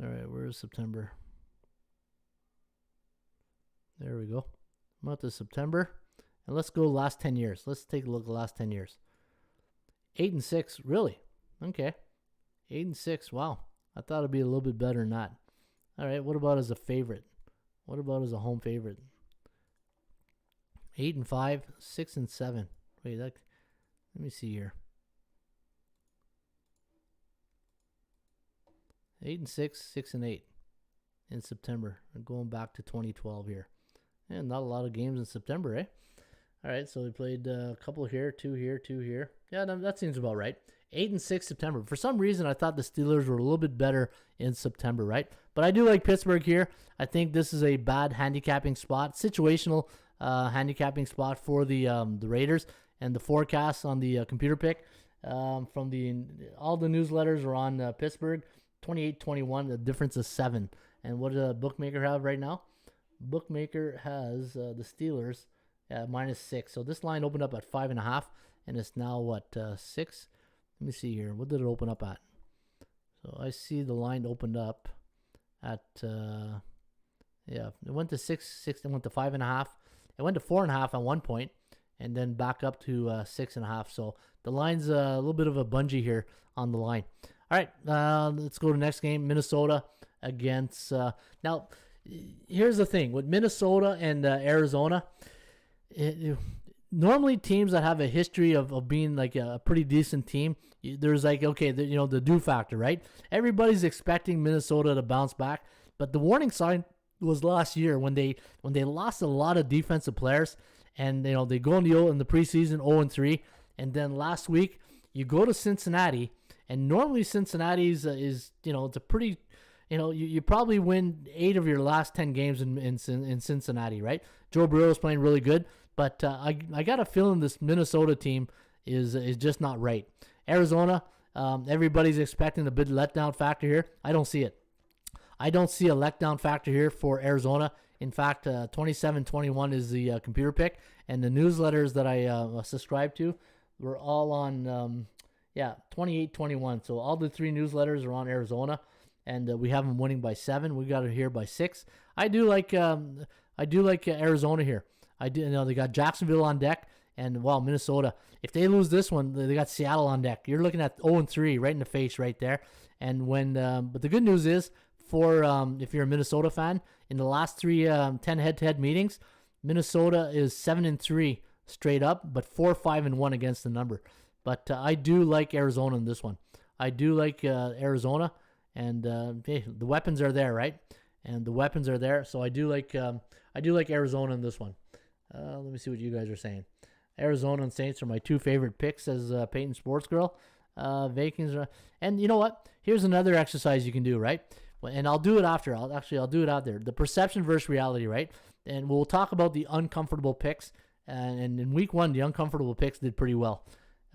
All right, where is September? There we go. Month of September. And let's go last 10 years. Let's take a look at the last 10 years. 8-6, really? Okay. 8-6, wow. I thought it'd be a little bit better than that. All right, what about as a favorite? What about as a home favorite? 8-5, 6-7. Wait, let me see here. 8-6, 6-8 in September. I'm going back to 2012 here. And not a lot of games in September, eh? All right, so we played a couple here, 2 here, 2 here. Yeah, that seems about right. 8-6 September. For some reason, I thought the Steelers were a little bit better in September, right? But I do like Pittsburgh here. I think this is a bad handicapping spot, situational handicapping spot for the Raiders. And the forecast on the computer pick from all the newsletters are on Pittsburgh, 28-21. The difference is 7. And what does the bookmaker have right now? Bookmaker has the Steelers at -6. So this line opened up at 5.5, and it's now what 6. Let me see here. What did it open up at? So I see the line opened up at it went to 6. It went to 5.5. It went to 4.5 at one point, and then back up to 6.5. So the line's a little bit of a bungee here on the line. All right, let's go to the next game. Minnesota against now. Here's the thing with Minnesota and Arizona. Normally, teams that have a history of being like a pretty decent team, there's like, okay, the do factor, right? Everybody's expecting Minnesota to bounce back, but the warning sign was last year when they lost a lot of defensive players, and they go in the preseason 0-3, and then last week you go to Cincinnati, and normally Cincinnati's is it's a pretty. You probably win 8 of your last 10 games in Cincinnati, right? Joe Burrow's playing really good, but I got a feeling this Minnesota team is just not right. Arizona, everybody's expecting a big letdown factor here. I don't see it. I don't see a letdown factor here for Arizona. In fact, 27-21 is the computer pick, and the newsletters that I subscribe to were all on 28-21. So all the 3 newsletters are on Arizona. And we have them winning by 7. We got it here by 6. I do like Arizona here. They got Jacksonville on deck, and Minnesota. If they lose this one, they got Seattle on deck. You're looking at 0-3 right in the face right there. And but the good news is if you're a Minnesota fan, in the last 10 head-to-head meetings, Minnesota is 7-3 straight up, but 4-5-1 against the number. But I do like Arizona in this one. I do like Arizona, and hey, the weapons are there, right? And the weapons are there, so I do like Arizona in this one. Let me see what you guys are saying. Arizona and Saints are my two favorite picks, as Peyton Sports Girl. Vikings are, and you know what? Here's another exercise you can do, right? And I'll do it after. I'll do it out there. The perception versus reality, right? And we'll talk about the uncomfortable picks. And in week 1, the uncomfortable picks did pretty well.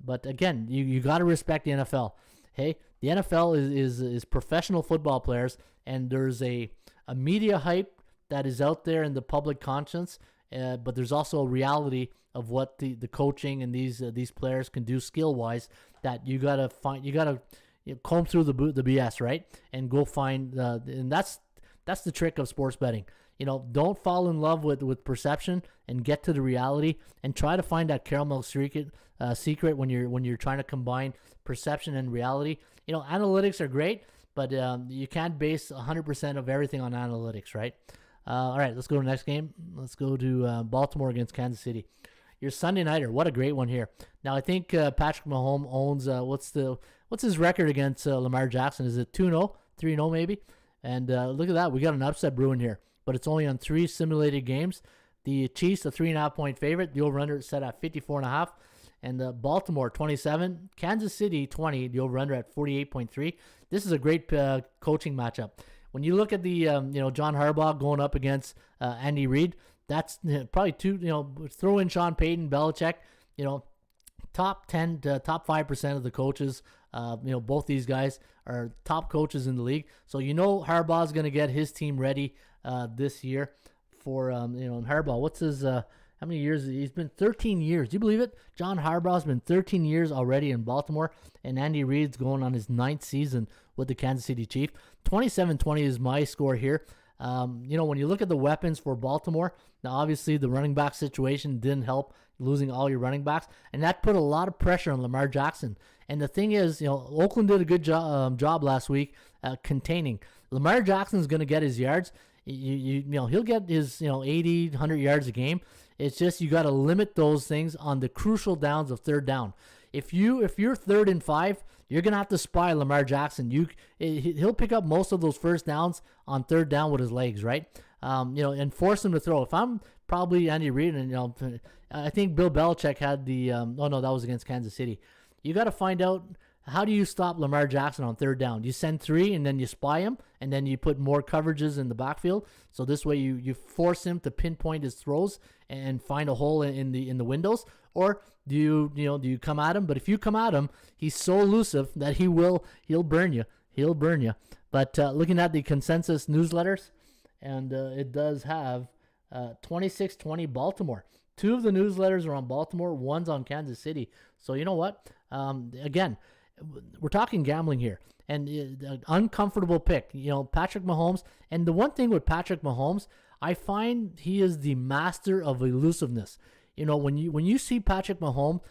But again, you got to respect the NFL. Hey, the NFL is professional football players, and there's a media hype that is out there in the public conscience. But there's also a reality of what the coaching and these players can do skill wise. That you gotta find. You gotta comb through the BS, right? And go find. And that's the trick of sports betting. Don't fall in love with perception and get to the reality, and try to find that caramel secret when you're trying to combine perception and reality. Analytics are great, but you can't base 100% of everything on analytics, right? All right, let's go to the next game. Let's go to Baltimore against Kansas City. Your Sunday nighter, what a great one here. Now I think Patrick Mahomes owns what's his record against Lamar Jackson? Is it 2-0, 3-0 maybe? And look at that, we got an upset brewing here, but it's only on 3 simulated games. The Chiefs, a 3.5-point favorite. The over/under is set at 54.5. And Baltimore 27, Kansas City 20. The over/under at 48.3. This is a great coaching matchup. When you look at the John Harbaugh going up against Andy Reid, that's probably throw in Sean Payton, Belichick, top 10 to top 5% of the coaches. Both these guys are top coaches in the league. So Harbaugh's going to get his team ready this year for and Harbaugh. What's his how many years? He's been 13 years. Do you believe it? John Harbaugh's been 13 years already in Baltimore, and Andy Reid's going on his 9th season with the Kansas City Chiefs. 27-20 is my score here. When you look at the weapons for Baltimore, now obviously the running back situation didn't help, losing all your running backs, and that put a lot of pressure on Lamar Jackson. And the thing is, Oakland did a good job last week containing. Lamar Jackson's going to get his yards. He'll get his 80, 100 yards a game. It's just you got to limit those things on the crucial downs of third down. If you're 3rd and 5, you're gonna have to spy Lamar Jackson. He'll pick up most of those first downs on 3rd down with his legs, right? And force him to throw. If I'm probably Andy Reid, and I think Bill Belichick had the that was against Kansas City. You got to find out, how do you stop Lamar Jackson on 3rd down? You send 3 and then you spy him, and then you put more coverages in the backfield. So this way you force him to pinpoint his throws and find a hole in the windows. Or do you come at him? But if you come at him, he's so elusive that he'll burn you. He'll burn you. But looking at the consensus newsletters, and it does have 26-20 Baltimore. 2 of the newsletters are on Baltimore. 1's on Kansas City. So you know what? Again, we're talking gambling here, and an uncomfortable pick. Patrick Mahomes. And the one thing with Patrick Mahomes, I find he is the master of elusiveness. When you see Patrick Mahomes,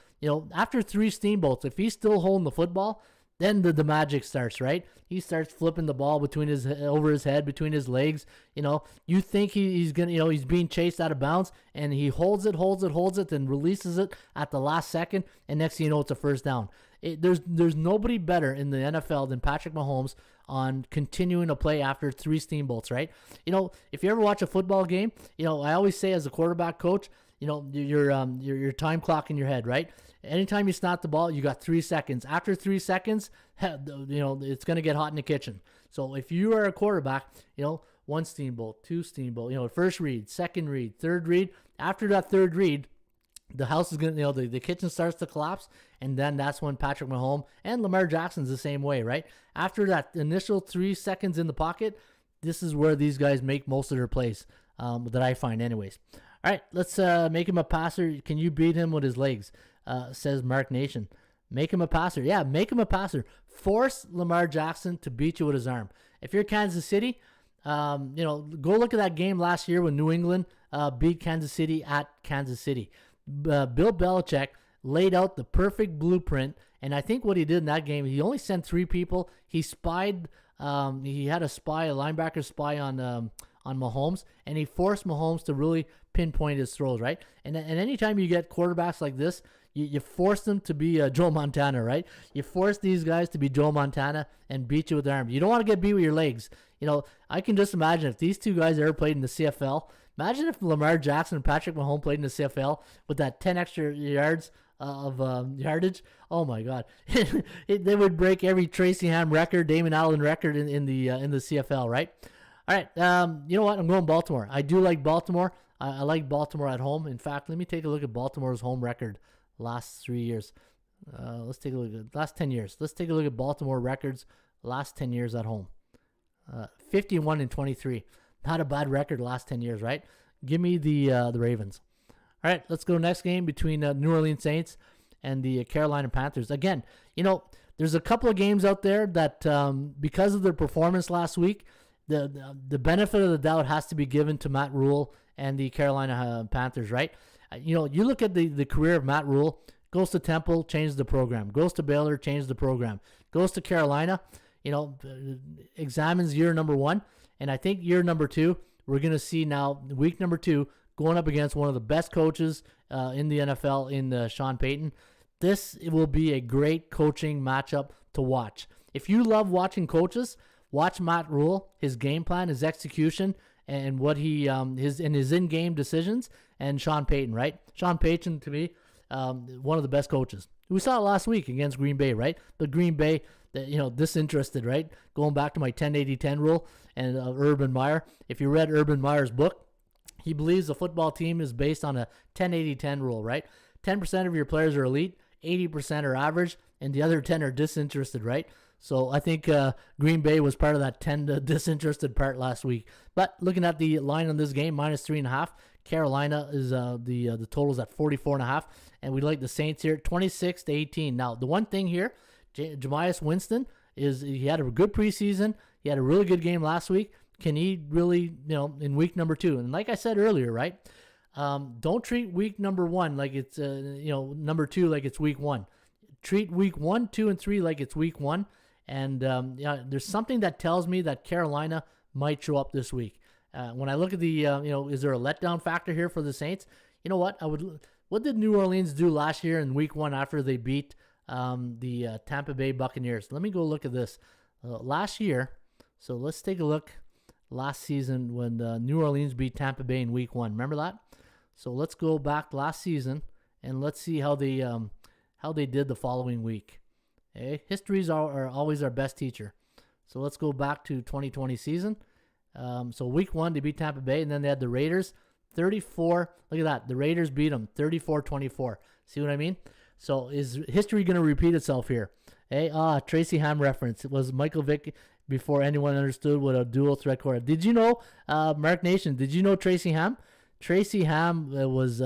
after 3 steamboats, if he's still holding the football, then the magic starts, right? He starts flipping the ball over his head, between his legs. You think he's gonna, he's being chased out of bounds, and he holds it, then releases it at the last second, and next thing you know, it's a first down. There's nobody better in the NFL than Patrick Mahomes on continuing to play after 3 steamboats, right? If you ever watch a football game, I always say as a quarterback coach, your time clock in your head, right? Anytime you snap the ball, you got 3 seconds. After 3 seconds, it's going to get hot in the kitchen. So if you are a quarterback, 1 steamboat, 2 steamboat, first read, 2nd read, 3rd read. After that 3rd read, the house is going to, the kitchen starts to collapse, and then that's when Patrick Mahomes and Lamar Jackson's the same way, right? After that initial 3 seconds in the pocket, this is where these guys make most of their plays, that I find anyways. All right, let's make him a passer. Can you beat him with his legs? Says Mark Nation. Make him a passer. Yeah, make him a passer. Force Lamar Jackson to beat you with his arm. If you're Kansas City, go look at that game last year when New England beat Kansas City at Kansas City. Bill Belichick laid out the perfect blueprint, and I think what he did in that game, he only sent 3 people. He spied. He had a linebacker spy on Mahomes, and he forced Mahomes to really pinpoint his throws, right? And anytime you get quarterbacks like this, you force them to be Joe Montana, right? You force these guys to be Joe Montana and beat you with their arms. You don't want to get beat with your legs. I can just imagine if these two guys ever played in the CFL. Imagine if Lamar Jackson and Patrick Mahomes played in the CFL with that 10 extra yards of yardage. Oh my God, they would break every Tracy Ham record, Damon Allen record in the CFL, right? All right, you know what? I'm going Baltimore. I do like Baltimore. I like Baltimore at home. In fact, let me take a look at Baltimore's home record last 3 years. Let's take a look at last 10 years. Let's take a look at Baltimore records last 10 years at home. 51-23. Not a bad record last 10 years, right? Give me the Ravens. All right, let's go next game between New Orleans Saints and the Carolina Panthers. Again, there's a couple of games out there that because of their performance last week, the benefit of the doubt has to be given to Matt Rule and the Carolina Panthers, right? You look at the career of Matt Rule. Goes to Temple, changes the program. Goes to Baylor, changes the program. Goes to Carolina, examines year number 1. And I think year number 2, we're going to see now, week number 2, going up against one of the best coaches in the NFL in Sean Payton. This will be a great coaching matchup to watch. If you love watching coaches, watch Matt Rule, his game plan, his execution, and what he his in-game decisions, and Sean Payton, right? Sean Payton, to me, one of the best coaches. We saw it last week against Green Bay, right? But Green Bay, disinterested, right? Going back to my 10-80-10 rule and Urban Meyer. If you read Urban Meyer's book, he believes the football team is based on a 10-80-10 rule, right? 10% of your players are elite, 80% are average, and the other 10 are disinterested, right? So I think Green Bay was part of that 10 disinterested part last week. But looking at the line on this game, -3.5. Carolina is the total's at 44.5, and we like the Saints here 26-18. Now the one thing here, Jameis Winston he had a good preseason. He had a really good game last week. Can he really, in week number 2? And like I said earlier, right? Don't treat week number 1 like it's number 2 like it's week 1. Treat week 1, 2, and 3 like it's week 1. And there's something that tells me that Carolina might show up this week. When I look at the, is there a letdown factor here for the Saints? You know what? What did New Orleans do last year in week 1 after they beat the Tampa Bay Buccaneers? Let me go look at this. Last year, so let's take a look. Last season when New Orleans beat Tampa Bay in week 1. Remember that? So let's go back last season and let's see how they did the following week. Okay? History's are always our best teacher. So let's go back to 2020 season. So week 1, they beat Tampa Bay, and then they had the Raiders, 34. Look at that. The Raiders beat them, 34-24. See what I mean? So is history going to repeat itself here? Hey, Tracy Ham reference. It was Michael Vick before anyone understood what a dual threat quarterback. Did you know, Mark Nation, did you know Tracy Ham? Tracy Ham was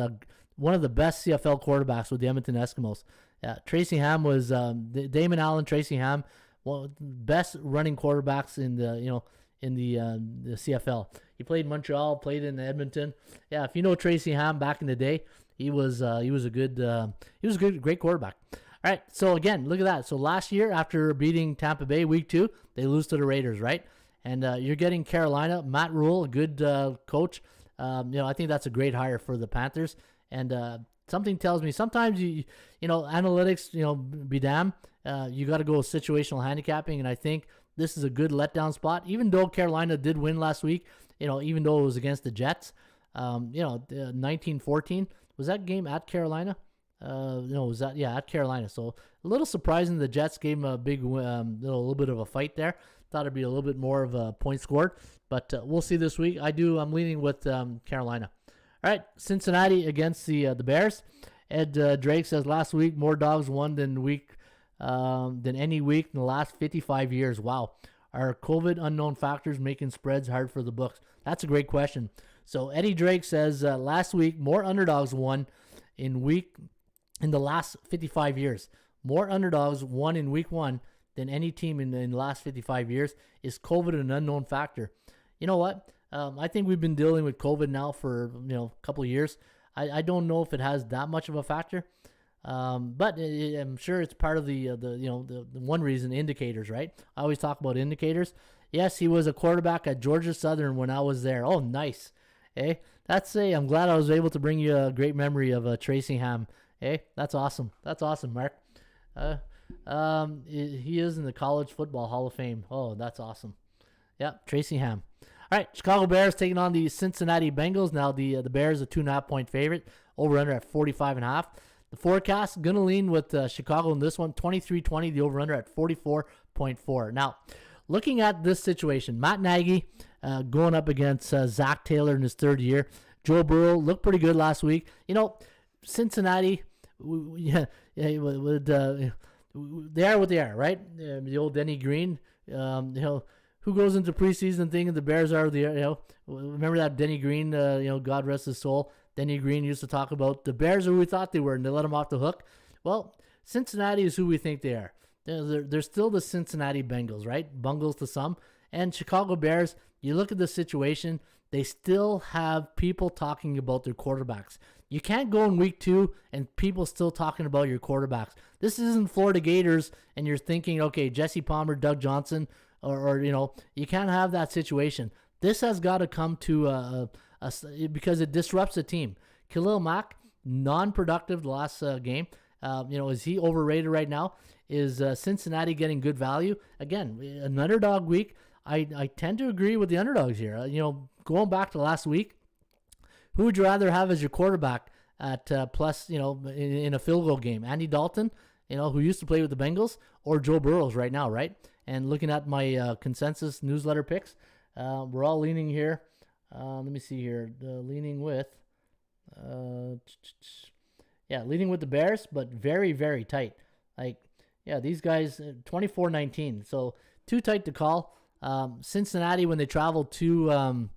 one of the best CFL quarterbacks with the Edmonton Eskimos. Tracy Ham was Damon Allen, Tracy Ham, one of the best running quarterbacks in the the CFL. He played in Montreal, played in Edmonton. Yeah, if you know Tracy Ham back in the day, he was a great quarterback. All right, so again, look at that. So last year, after beating Tampa Bay week 2, they lose to the Raiders, right? And you're getting Carolina, Matt Rule, a good coach. I think that's a great hire for the Panthers. And something tells me sometimes analytics, be damned. You got to go with situational handicapping, and I think this is a good letdown spot. Even though Carolina did win last week, even though it was against the Jets, 19-14. Was that game at Carolina? At Carolina. So a little surprising the Jets gave them a big, little bit of a fight there. Thought it'd be a little bit more of a point scored, but we'll see this week. I'm leaning with Carolina. All right, Cincinnati against the Bears. Ed Drake says last week more dogs won than any week in the last 55 years. Wow. Are COVID unknown factors making spreads hard for the books? That's a great question. So Eddie Drake says last week more underdogs won in the last 55 years. More underdogs won in week 1 than any team in the last 55 years. Is COVID an unknown factor? You know what? I think we've been dealing with COVID now for a couple of years. I don't know if it has that much of a factor, but I'm sure it's part of the one reason, indicators, right? I always talk about indicators. Yes, he was a quarterback at Georgia Southern when I was there. Oh, nice. Hey, I'm glad I was able to bring you a great memory of Tracy Ham. Hey, that's awesome. That's awesome, Mark. He is in the College Football Hall of Fame. Oh, that's awesome. Yeah, Tracy Ham. All right, Chicago Bears taking on the Cincinnati Bengals. Now the Bears a 2.5-point favorite. Over-under at 45.5. The forecast going to lean with Chicago in this one. 23-20. The over-under at 44.4. Now, looking at this situation, Matt Nagy going up against Zach Taylor in his third year. Joe Burrow looked pretty good last week. Cincinnati, they are what they are, right? The old Denny Green, who goes into preseason thinking the Bears are remember that Denny Green, God rest his soul. Denny Green used to talk about the Bears are who we thought they were, and they let him off the hook. Well, Cincinnati is who we think they are. They're still the Cincinnati Bengals, right? Bungles to some. And Chicago Bears, you look at the situation, they still have people talking about their quarterbacks. You can't go in week 2 and people still talking about your quarterbacks. This isn't Florida Gators and you're thinking, okay, Jesse Palmer, Doug Johnson, or you can't have that situation. This has got to come to because it disrupts the team. Khalil Mack, non-productive the last game. Is he overrated right now? Is Cincinnati getting good value? Again, an underdog week. I tend to agree with the underdogs here. Going back to last week, who would you rather have as your quarterback at plus, in a field goal game? Andy Dalton, who used to play with the Bengals, or Joe Burrows right now, right? And looking at my consensus newsletter picks, we're all leaning here. Let me see here. Leaning with the Bears, but very, very tight. These guys, 24-19. So too tight to call. Cincinnati, when they traveled to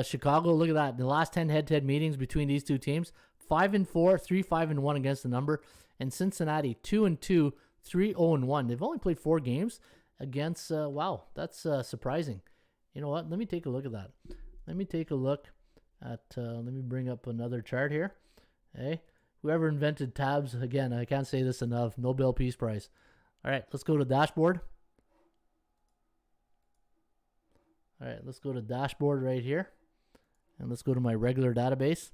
Chicago, look at that. The last 10 head-to-head meetings between these two teams, 5-4, 3-5-1 against the number. And Cincinnati, 2-2, 3-0-1. They've only played 4 games against, wow, that's surprising. You know what? Let me take a look at that. Let me bring up another chart here. Hey, whoever invented tabs, again, I can't say this enough, Nobel Peace Prize. All right, let's go to dashboard. All right, let's go to dashboard right here. And let's go to my regular database.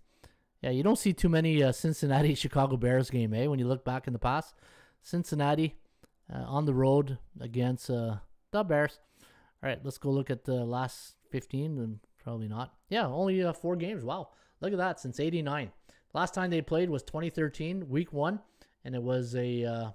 Yeah, you don't see too many Cincinnati-Chicago Bears game, when you look back in the past. Cincinnati on the road against the Bears. All right, let's go look at the last 15, and probably not. Yeah, only 4 games. Wow, look at that, since 89. Last time they played was 2013, week 1, and it was a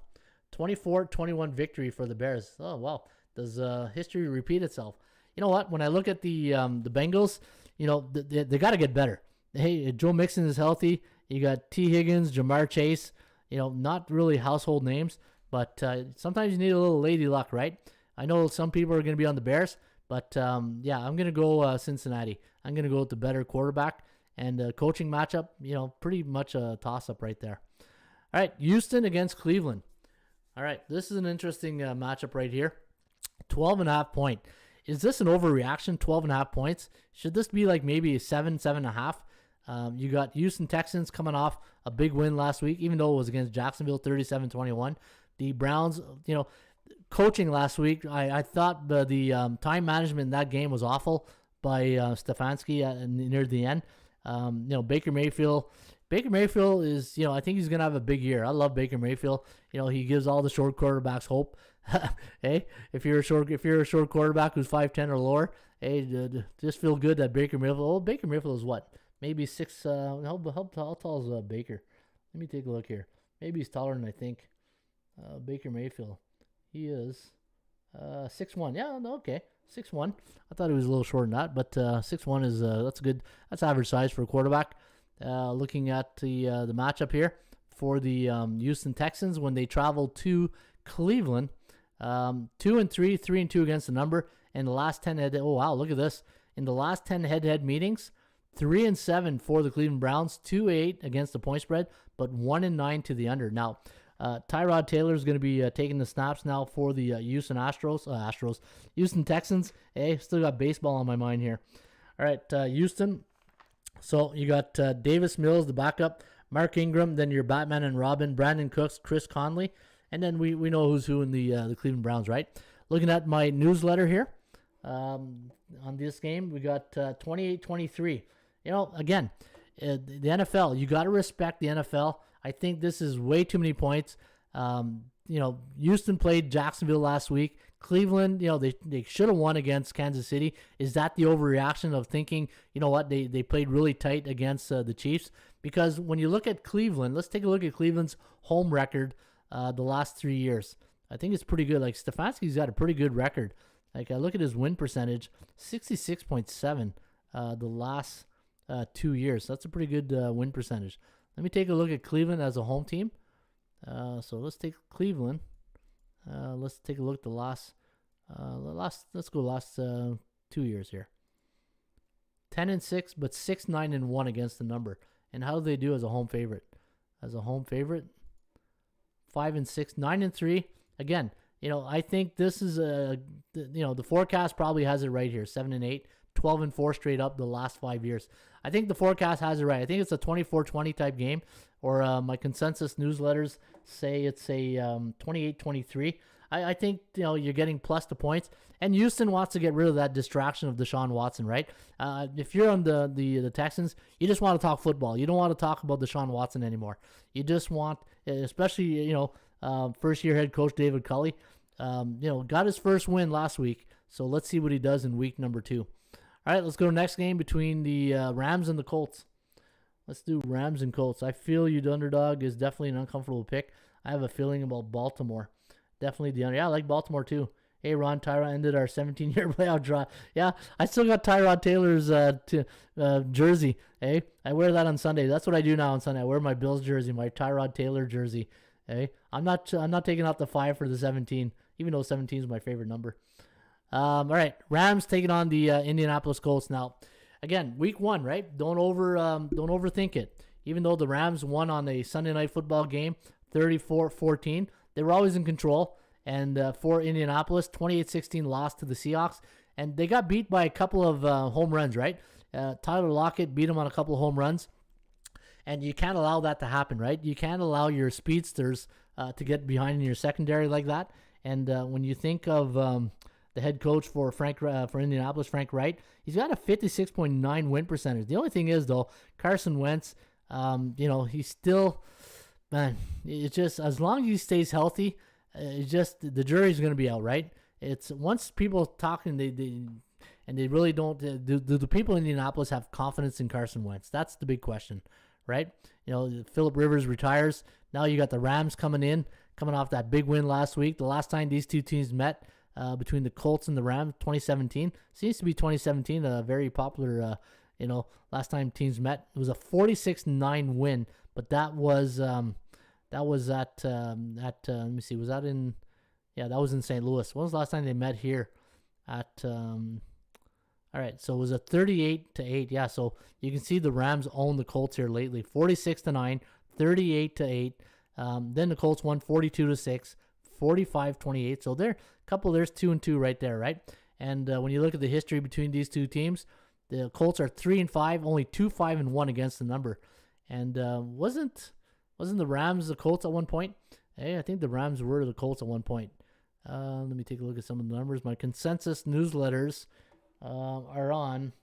24-21 victory for the Bears. Oh, wow. Does history repeat itself? You know what? When I look at the Bengals, they got to get better. Hey, Joe Mixon is healthy. You got T. Higgins, Jamar Chase, not really household names, but sometimes you need a little lady luck, right? I know some people are going to be on the Bears, but I'm going to go Cincinnati. I'm going to go with the better quarterback, and coaching matchup, pretty much a toss-up right there. All right, Houston against Cleveland. All right, this is an interesting matchup right here. 12.5 point. Is this an overreaction, 12.5 points? Should this be like maybe 7.5? You got Houston Texans coming off a big win last week, even though it was against Jacksonville, 37-21. The Browns, coaching last week, I thought the time management in that game was awful by Stefanski near the end. Baker Mayfield is, I think he's going to have a big year. I love Baker Mayfield. He gives all the short quarterbacks hope. Hey, if you're a short quarterback who's 5'10" or lower, hey, just feel good that Baker Mayfield. Oh, Baker Mayfield is what? Maybe 6. How tall is Baker? Let me take a look here. Maybe he's taller than I think. Baker Mayfield. He is 6'1". Yeah, no, okay, 6'1". I thought he was a little shorter than that, but 6'1" is that's good. That's average size for a quarterback. Looking at the matchup here for the Houston Texans when they travel to Cleveland, 2-3, 3-2 against the number, and the last 10 head. Oh wow, look at this! In the last 10 head-to-head meetings, 3-7 for the Cleveland Browns, 2-8 against the point spread, but 1-9 to the under. Now, Tyrod Taylor is going to be taking the snaps now for the Houston Texans. Hey, still got baseball on my mind here. All right, Houston. So you got Davis Mills, the backup, Mark Ingram, then your Batman and Robin, Brandon Cooks, Chris Conley, and then we know who's who in the Cleveland Browns, right? Looking at my newsletter here on this game, we got 28-23. Again, the NFL, you got to respect the NFL. I think this is way too many points. Houston played Jacksonville last week. Cleveland, they should have won against Kansas City. Is that the overreaction of thinking, they played really tight against the Chiefs? Because when you look at Cleveland, let's take a look at Cleveland's home record the last 3 years. I think it's pretty good. Like, Stefanski's got a pretty good record. Like, I look at his win percentage, 66.7 the last 2 years. That's a pretty good win percentage. Let me take a look at Cleveland as a home team. So let's take Cleveland. Let's take a look at the last 2 years here. 10-6, but 6-9-1 against the number. And how do they do as a home favorite? As a home favorite, 5-6, 9-3. Again, I think this is the forecast probably has it right here. 7-8, 12-4 straight up the last 5 years. I think the forecast has it right. I think it's a 24-20 type game, or my consensus newsletters say it's a 28-23. I think you're getting plus the points, and Houston wants to get rid of that distraction of Deshaun Watson, right? If you're on the Texans, you just want to talk football. You don't want to talk about Deshaun Watson anymore. You just want, especially first year head coach David Culley, got his first win last week. So let's see what he does in week number 2. All right, let's go to the next game between the Rams and the Colts. Let's do Rams and Colts. I feel the underdog is definitely an uncomfortable pick. I have a feeling about Baltimore. Definitely the under. Yeah, I like Baltimore too. Hey, Ron, Tyrod ended our 17-year playoff draw. Yeah, I still got Tyrod Taylor's jersey. Hey, I wear that on Sunday. That's what I do now on Sunday. I wear my Bills jersey, my Tyrod Taylor jersey. Hey, I'm not taking out the 5 for the 17, even though 17 is my favorite number. All right, Rams taking on the Indianapolis Colts now. Again, week 1, right? Don't overthink it. Even though the Rams won on a Sunday night football game, 34-14, they were always in control. And for Indianapolis, 28-16 loss to the Seahawks, and they got beat by a couple of home runs, right? Tyler Lockett beat them on a couple of home runs, and you can't allow that to happen, right? You can't allow your speedsters to get behind in your secondary like that. And when you think of the head coach for Indianapolis, Frank Wright, he's got a 56.9 win percentage. The only thing is, though, Carson Wentz, he's still, man, it's just as long as he stays healthy, it's just the jury's going to be out, right? It's once people talking, they really don't. Do the people in Indianapolis have confidence in Carson Wentz? That's the big question, right? Phillip Rivers retires. Now you got the Rams coming off that big win last week. The last time these two teams met, between the Colts and the Rams, 2017. Seems to be 2017, a very popular, last time teams met. It was a 46-9 win, but that was at let me see, was that in, that was in St. Louis. When was the last time they met here all right, so it was a 38-8. Yeah, so you can see the Rams own the Colts here lately, 46-9, 38-8. Then the Colts won 42-6, 45-28. So there's 2-2 right there, right? And when you look at the history between these two teams, the Colts are 3-5, only 2-5-1 against the number. And wasn't the Rams the Colts at one point? Hey, I think the Rams were the Colts at one point. Let me take a look at some of the numbers. My consensus newsletters are on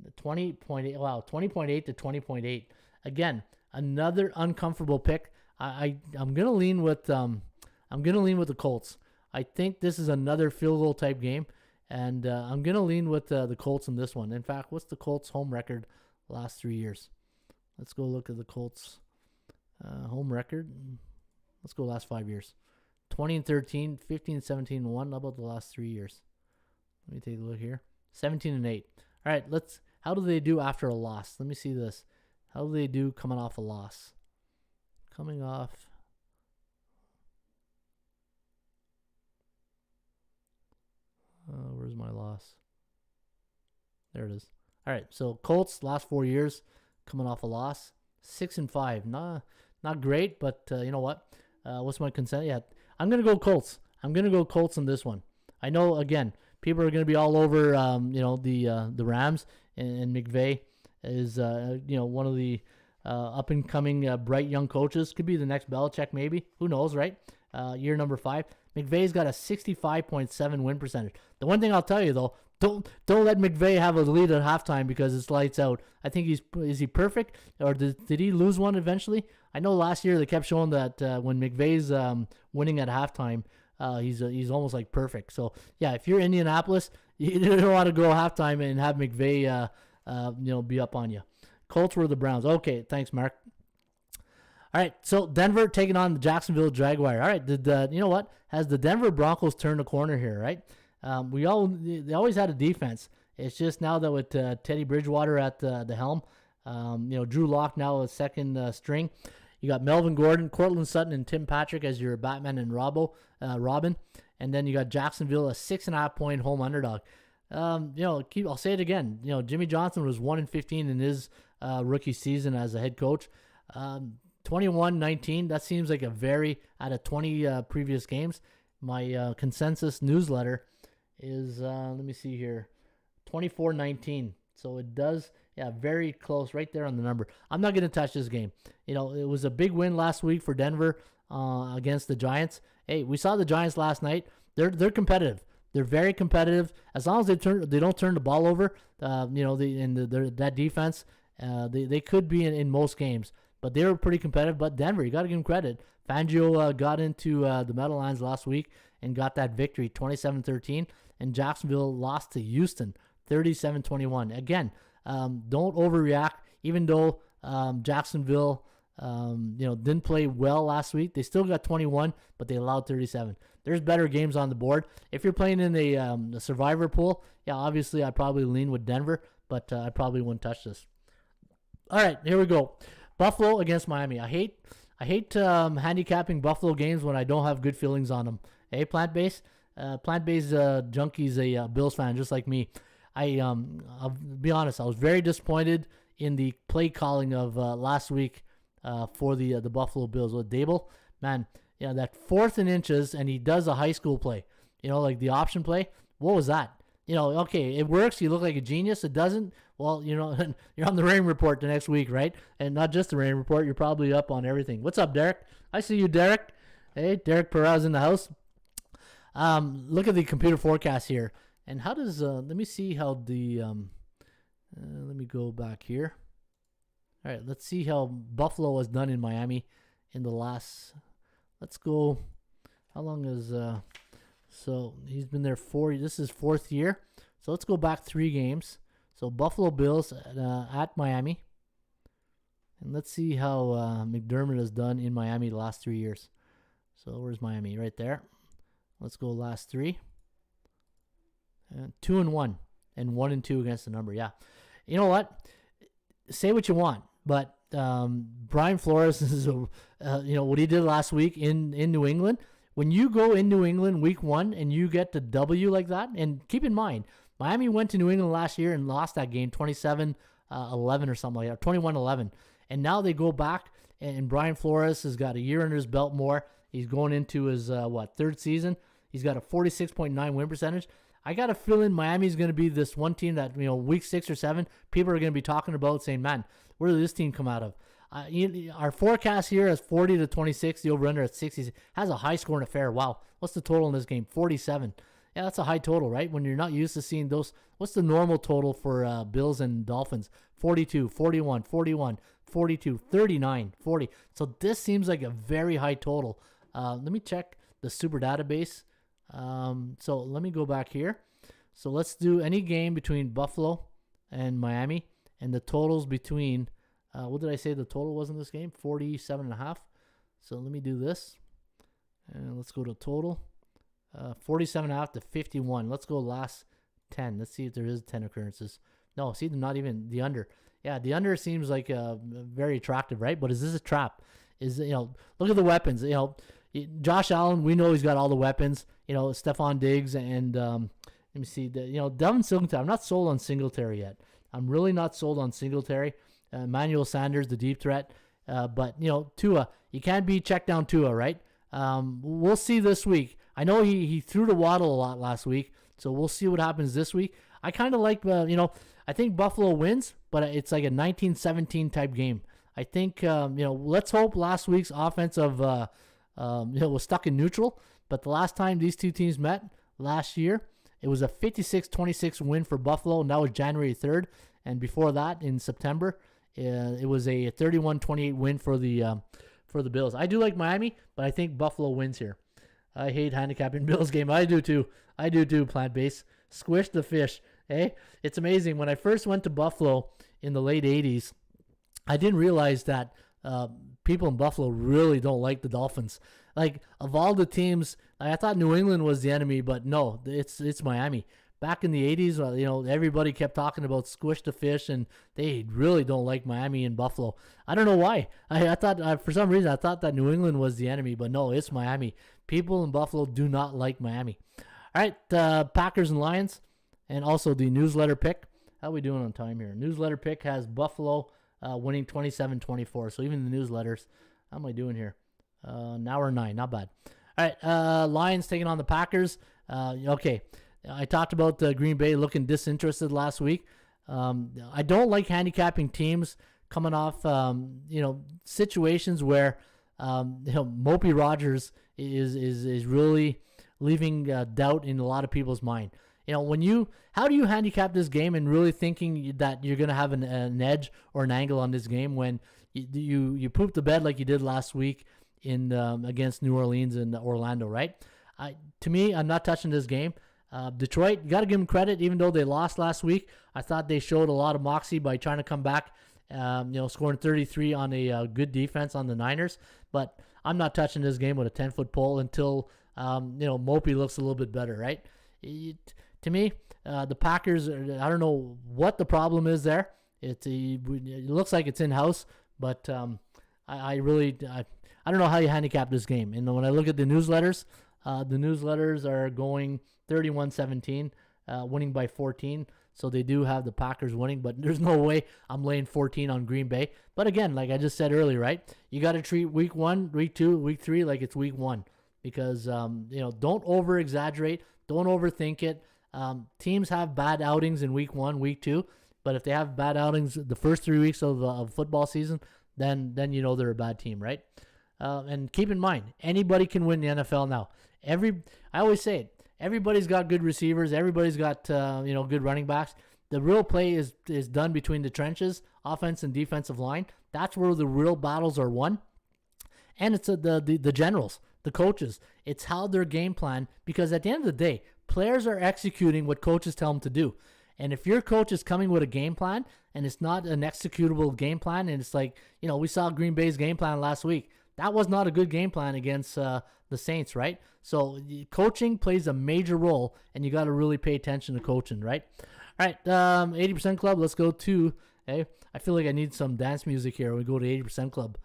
the 20.8. Wow, 20.8 to 20.8. Again, another uncomfortable pick. I'm gonna lean with the Colts. I think this is another field goal type game, and I'm gonna lean with the Colts in this one. In fact, what's the Colts' home record last 3 years? Let's go look at the Colts' home record. Let's go last 5 years. 20-13, 15-17-1. How about the last 3 years? Let me take a look here. 17-8. All right, how do they do after a loss? Let me see this. How do they do coming off a loss? Coming off. Where's my loss? There it is. All right, so Colts last 4 years coming off a loss, 6-5. Not great, but you know what? What's my consent? Yeah, I'm gonna go Colts. I'm gonna go Colts on this one. I know, again, people are going to be all over, the Rams, and McVay is, one of the up-and-coming bright young coaches. Could be the next Belichick, maybe. Who knows, right? Year number 5. McVay's got a 65.7 win percentage. The one thing I'll tell you, though, don't let McVay have a lead at halftime because it's lights out. I think is he perfect, or did he lose one eventually? I know last year they kept showing that when McVay's winning at halftime, he's almost like perfect. So yeah, if you're Indianapolis, you don't want to go halftime and have McVay be up on you. Colts were the Browns. Okay, thanks, Mark. All right, so Denver taking on the Jacksonville Jaguars. All right, you know what? Has the Denver Broncos turned a corner here, right? They always had a defense. It's just now that with Teddy Bridgewater at the helm, Drew Lock now a second string. You got Melvin Gordon, Cortland Sutton, and Tim Patrick as your Batman and Robin. And then you got Jacksonville, a 6.5-point home underdog. I'll say it again. Jimmy Johnson was 1-15 in his rookie season as a head coach. 21-19, that seems like a very, out of 20 previous games. My consensus newsletter is, let me see here, 24-19. So it does, very close, right there on the number. I'm not going to touch this game. It was a big win last week for Denver against the Giants. Hey, we saw the Giants last night. They're competitive. They're very competitive. As long as they don't turn the ball over, that defense, they could be in most games. But they were pretty competitive. But Denver, you got to give them credit. Fangio got into the Meadowlands last week and got that victory, 27-13. And Jacksonville lost to Houston, 37-21. Again, don't overreact. Even though Jacksonville, didn't play well last week, they still got 21, but they allowed 37. There's better games on the board. If you're playing in the survivor pool, obviously I'd probably lean with Denver, but I probably wouldn't touch this. All right, here we go. Buffalo against Miami. I hate handicapping Buffalo games when I don't have good feelings on them. Hey, plant-based junkie's a Bills fan just like me. I'll be honest, I was very disappointed in the play calling of last week for the Buffalo Bills with Dable. Man, that 4th and inches, and he does a high school play, like the option play. What was that? Okay, it works. You look like a genius. It doesn't. Well, you're on the Rain Report the next week, right? And not just the Rain Report. You're probably up on everything. What's up, Derek? I see you, Derek. Hey, Derek Perez in the house. Look at the computer forecast here. And how does, let me see how let me go back here. All right, let's see how Buffalo has done in Miami in the last, let's go, how long is, so he's been there this is 4th year. So let's go back 3 games. So Buffalo Bills at Miami. And let's see how McDermott has done in Miami the last 3 years. So where's Miami? Right there. Let's go last 3. 2-1 and 1-2 against the number. Yeah. You know what? Say what you want, but Brian Flores is what he did last week in New England. When you go in New England week 1 and you get the W like that, and keep in mind, Miami went to New England last year and lost that game 27-11 or something like that, 21-11. And now they go back, and Brian Flores has got a year under his belt more. He's going into his, 3rd season. He's got a 46.9 win percentage. I got a feeling Miami's going to be this one team that, week 6 or 7, people are going to be talking about saying, man, where did this team come out of? Our forecast here is 40-26, the over-under at 60. Has a high-scoring affair. Wow. What's the total in this game? 47. Yeah, that's a high total, right? When you're not used to seeing those. What's the normal total for Bills and Dolphins? 42, 41, 41, 42, 39, 40. So this seems like a very high total. Let me check the Super Database. So let me go back here. So let's do any game between Buffalo and Miami, and the totals between, what did I say the total was in this game? 47.5. So let me do this. And let's go to total. 47.5 to 51. Let's go last 10. Let's see if there is 10 occurrences. No, see, not even the under. Yeah, the under seems like very attractive, right? But is this a trap? Look at the weapons. Josh Allen, we know he's got all the weapons. Stephon Diggs and let me see. Devin Singletary. I'm not sold on Singletary yet. I'm really not sold on Singletary. Emmanuel Sanders, the deep threat. But Tua, you can't be check down Tua, right? We'll see this week. I know he threw to Waddle a lot last week, So we'll see what happens this week. I kind of like, I think Buffalo wins, but it's like a 19-17 type game. I think, let's hope last week's offensive, was stuck in neutral. But the last time these two teams met last year, it was a 56-26 win for Buffalo, and that was January 3rd. And before that, in September, it was a 31-28 win for the Bills. I do like Miami, but I think Buffalo wins here. I hate handicapping Bills game. I do too. Plant-based. Squish the fish. Hey, it's amazing. When I first went to Buffalo in the late 80s, I didn't realize that people in Buffalo really don't like the Dolphins. Like, of all the teams, I thought New England was the enemy, but no, it's Miami. Back in the 80s, everybody kept talking about squish the fish, and they really don't like Miami and Buffalo. I don't know why. I thought, for some reason, I thought that New England was the enemy, but no, it's Miami. People in Buffalo do not like Miami. All right, Packers and Lions, and also the newsletter pick. How are we doing on time here? Newsletter pick has Buffalo winning 27-24. So even the newsletters, how am I doing here? An hour 9, not bad. All right, Lions taking on the Packers. Okay, I talked about Green Bay looking disinterested last week. I don't like handicapping teams coming off, situations where, Mopey Rogers is really leaving doubt in a lot of people's mind. How do you handicap this game and really thinking that you're going to have an edge or an angle on this game when you poop the bed like you did last week in against New Orleans and Orlando, right? To me, I'm not touching this game. Detroit, you got to give them credit, even though they lost last week. I thought they showed a lot of moxie by trying to come back, scoring 33 on a good defense on the Niners. But I'm not touching this game with a 10-foot pole until Mopey looks a little bit better, right? To me, the Packers, I don't know what the problem is there. It looks like it's in-house, but I don't know how you handicap this game. And when I look at the newsletters are going 31-17, winning by 14. So they do have the Packers winning, but there's no way I'm laying 14 on Green Bay. But again, like I just said earlier, right? You got to treat week 1, week 2, week 3 like it's week 1. Because, don't over-exaggerate. Don't overthink it. Teams have bad outings in week 1, week 2. But if they have bad outings the first 3 weeks of football season, then they're a bad team, right? And keep in mind, anybody can win the NFL now. I always say it. Everybody's got good receivers. Everybody's got good running backs. The real play is done between the trenches, offense and defensive line. That's where the real battles are won. And it's the generals, the coaches. It's how their game plan, because at the end of the day, players are executing what coaches tell them to do. And if your coach is coming with a game plan and it's not an executable game plan, and it's like, we saw Green Bay's game plan last week. That was not a good game plan against the Saints, right? So coaching plays a major role, and you got to really pay attention to coaching, right? All right, 80% Club. Let's go to. Hey, I feel like I need some dance music here. We go to 80% Club.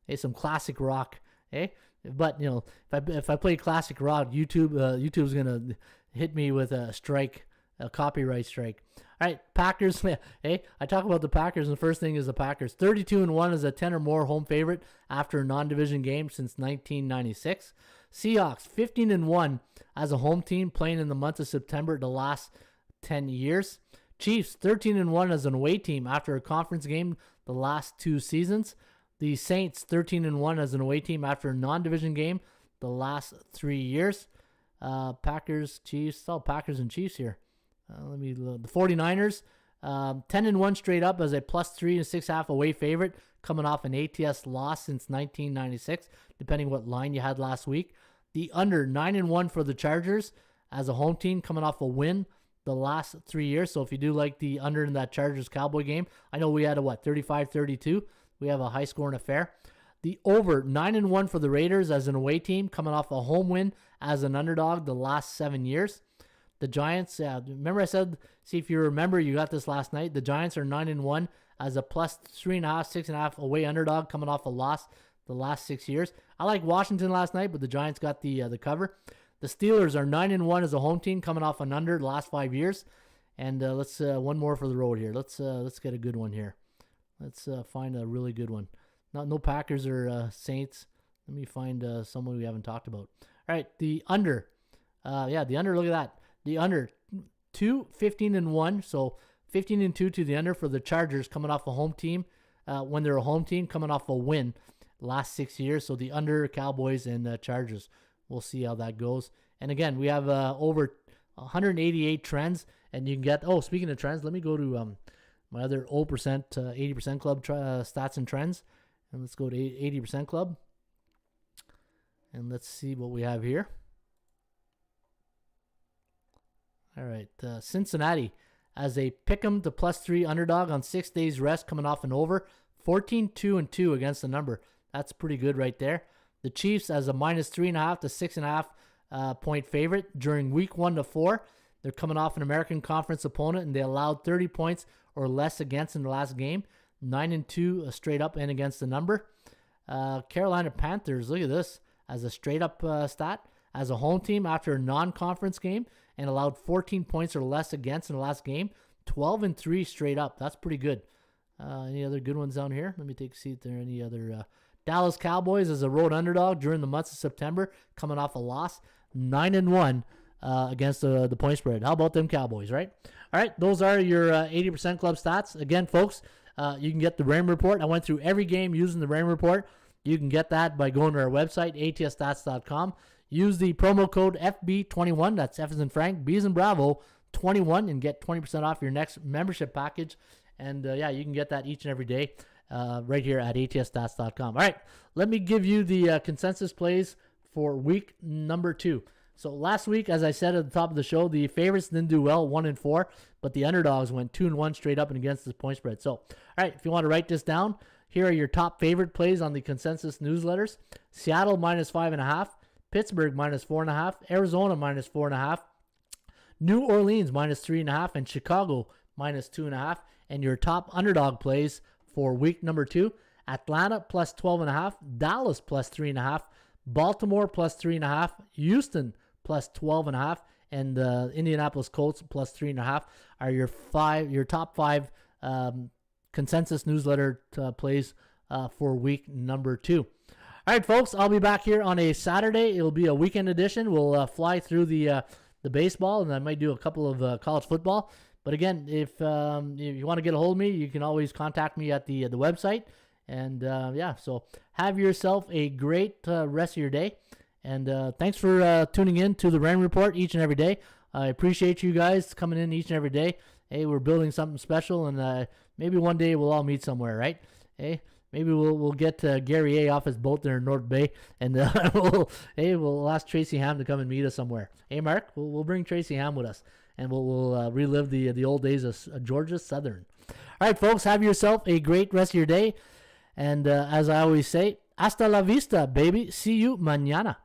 Hey, some classic rock. Hey, but if I play classic rock, YouTube's gonna hit me with a strike, a copyright strike. All right, Packers. Hey, I talk about the Packers, and the first thing is the Packers. 32-1 is a 10 or more home favorite after a non-division game since 1996. Seahawks 15-1 as a home team playing in the month of September the last 10 years. Chiefs 13-1 as an away team after a conference game the last 2 seasons. The Saints 13-1 as an away team after a non-division game the last 3 years. Packers, Chiefs. Oh, Packers and Chiefs here. Let me look. The 49ers 10-1 straight up as a +3 and 6.5 away favorite, coming off an ATS loss since 1996, depending what line you had last week. The under 9-1 for the Chargers as a home team, coming off a win the last 3 years. So if you do like the under in that Chargers-Cowboy game, I know we had a 35-32. We have a high-scoring affair. The over 9-1 for the Raiders as an away team, coming off a home win as an underdog the last 7 years. The Giants, remember I said, see if you remember, you got this last night. The Giants are 9-1 as a +3.5, 6.5 away underdog, coming off a loss the last 6 years. I like Washington last night, but the Giants got the cover. The Steelers are 9-1 as a home team, coming off an under the last 5 years. And let's one more for the road here. Let's get a good one here. Let's find a really good one. No Packers or Saints. Let me find someone we haven't talked about. All right, the under The under, look at that. The under, 15-1, so 15-2 to the under for the Chargers coming off a home team. When they're a home team, coming off a win last 6 years. So the under, Cowboys and Chargers. We'll see how that goes. And again, we have over 188 trends, and you can get. Oh, speaking of trends, let me go to my other 0%, 80% club stats and trends, and let's go to 80% club, and let's see what we have here. All right, Cincinnati as a pick'em to +3 underdog on 6 days rest, coming off an over 14-2-2 against the number. That's pretty good right there. The Chiefs as a -3.5 to 6.5 point favorite during week 1 to 4. They're coming off an American Conference opponent, and they allowed 30 points or less against in the last game. 9-2 straight up and against the number. Carolina Panthers, look at this, as a straight up stat. As a home team after a non-conference game and allowed 14 points or less against in the last game. 12-3 straight up. That's pretty good. Any other good ones down here? Let me take a see if there are any other. Dallas Cowboys as a road underdog during the months of September, coming off a loss. 9-1 against the point spread. How about them Cowboys, right? All right, those are your 80% club stats. Again, folks, you can get the Raymond Report. I went through every game using the Raymond Report. You can get that by going to our website, atsstats.com. Use the promo code FB21, that's F as in Frank, B as in Bravo, 21, and get 20% off your next membership package. And you can get that each and every day right here at atsstats.com. All right, let me give you the consensus plays for week number 2. So last week, as I said at the top of the show, the favorites didn't do well, 1-4, but the underdogs went 2-1 straight up and against this point spread. So, all right, if you want to write this down, here are your top favorite plays on the consensus newsletters. Seattle -5.5, Pittsburgh -4.5, Arizona -4.5, New Orleans -3.5, and Chicago -2.5. And your top underdog plays for week number 2: Atlanta +12.5, Dallas +3.5, Baltimore +3.5, Houston +12.5, and the Indianapolis Colts +3.5 are your top 5 consensus newsletter plays for week number 2. All right, folks, I'll be back here on a Saturday. It'll be a weekend edition. We'll fly through the baseball, and I might do a couple of college football. But again, if you want to get a hold of me, you can always contact me at the website. And so have yourself a great rest of your day. And thanks for tuning in to the Raymond Report each and every day. I appreciate you guys coming in each and every day. Hey, we're building something special, and maybe one day we'll all meet somewhere, right? Hey, maybe we'll get Gary A off his boat there in North Bay, and we'll ask Tracy Ham to come and meet us somewhere. Hey, Mark, we'll bring Tracy Ham with us, and we'll relive the old days of Georgia Southern. All right, folks, have yourself a great rest of your day, and as I always say, hasta la vista, baby. See you mañana.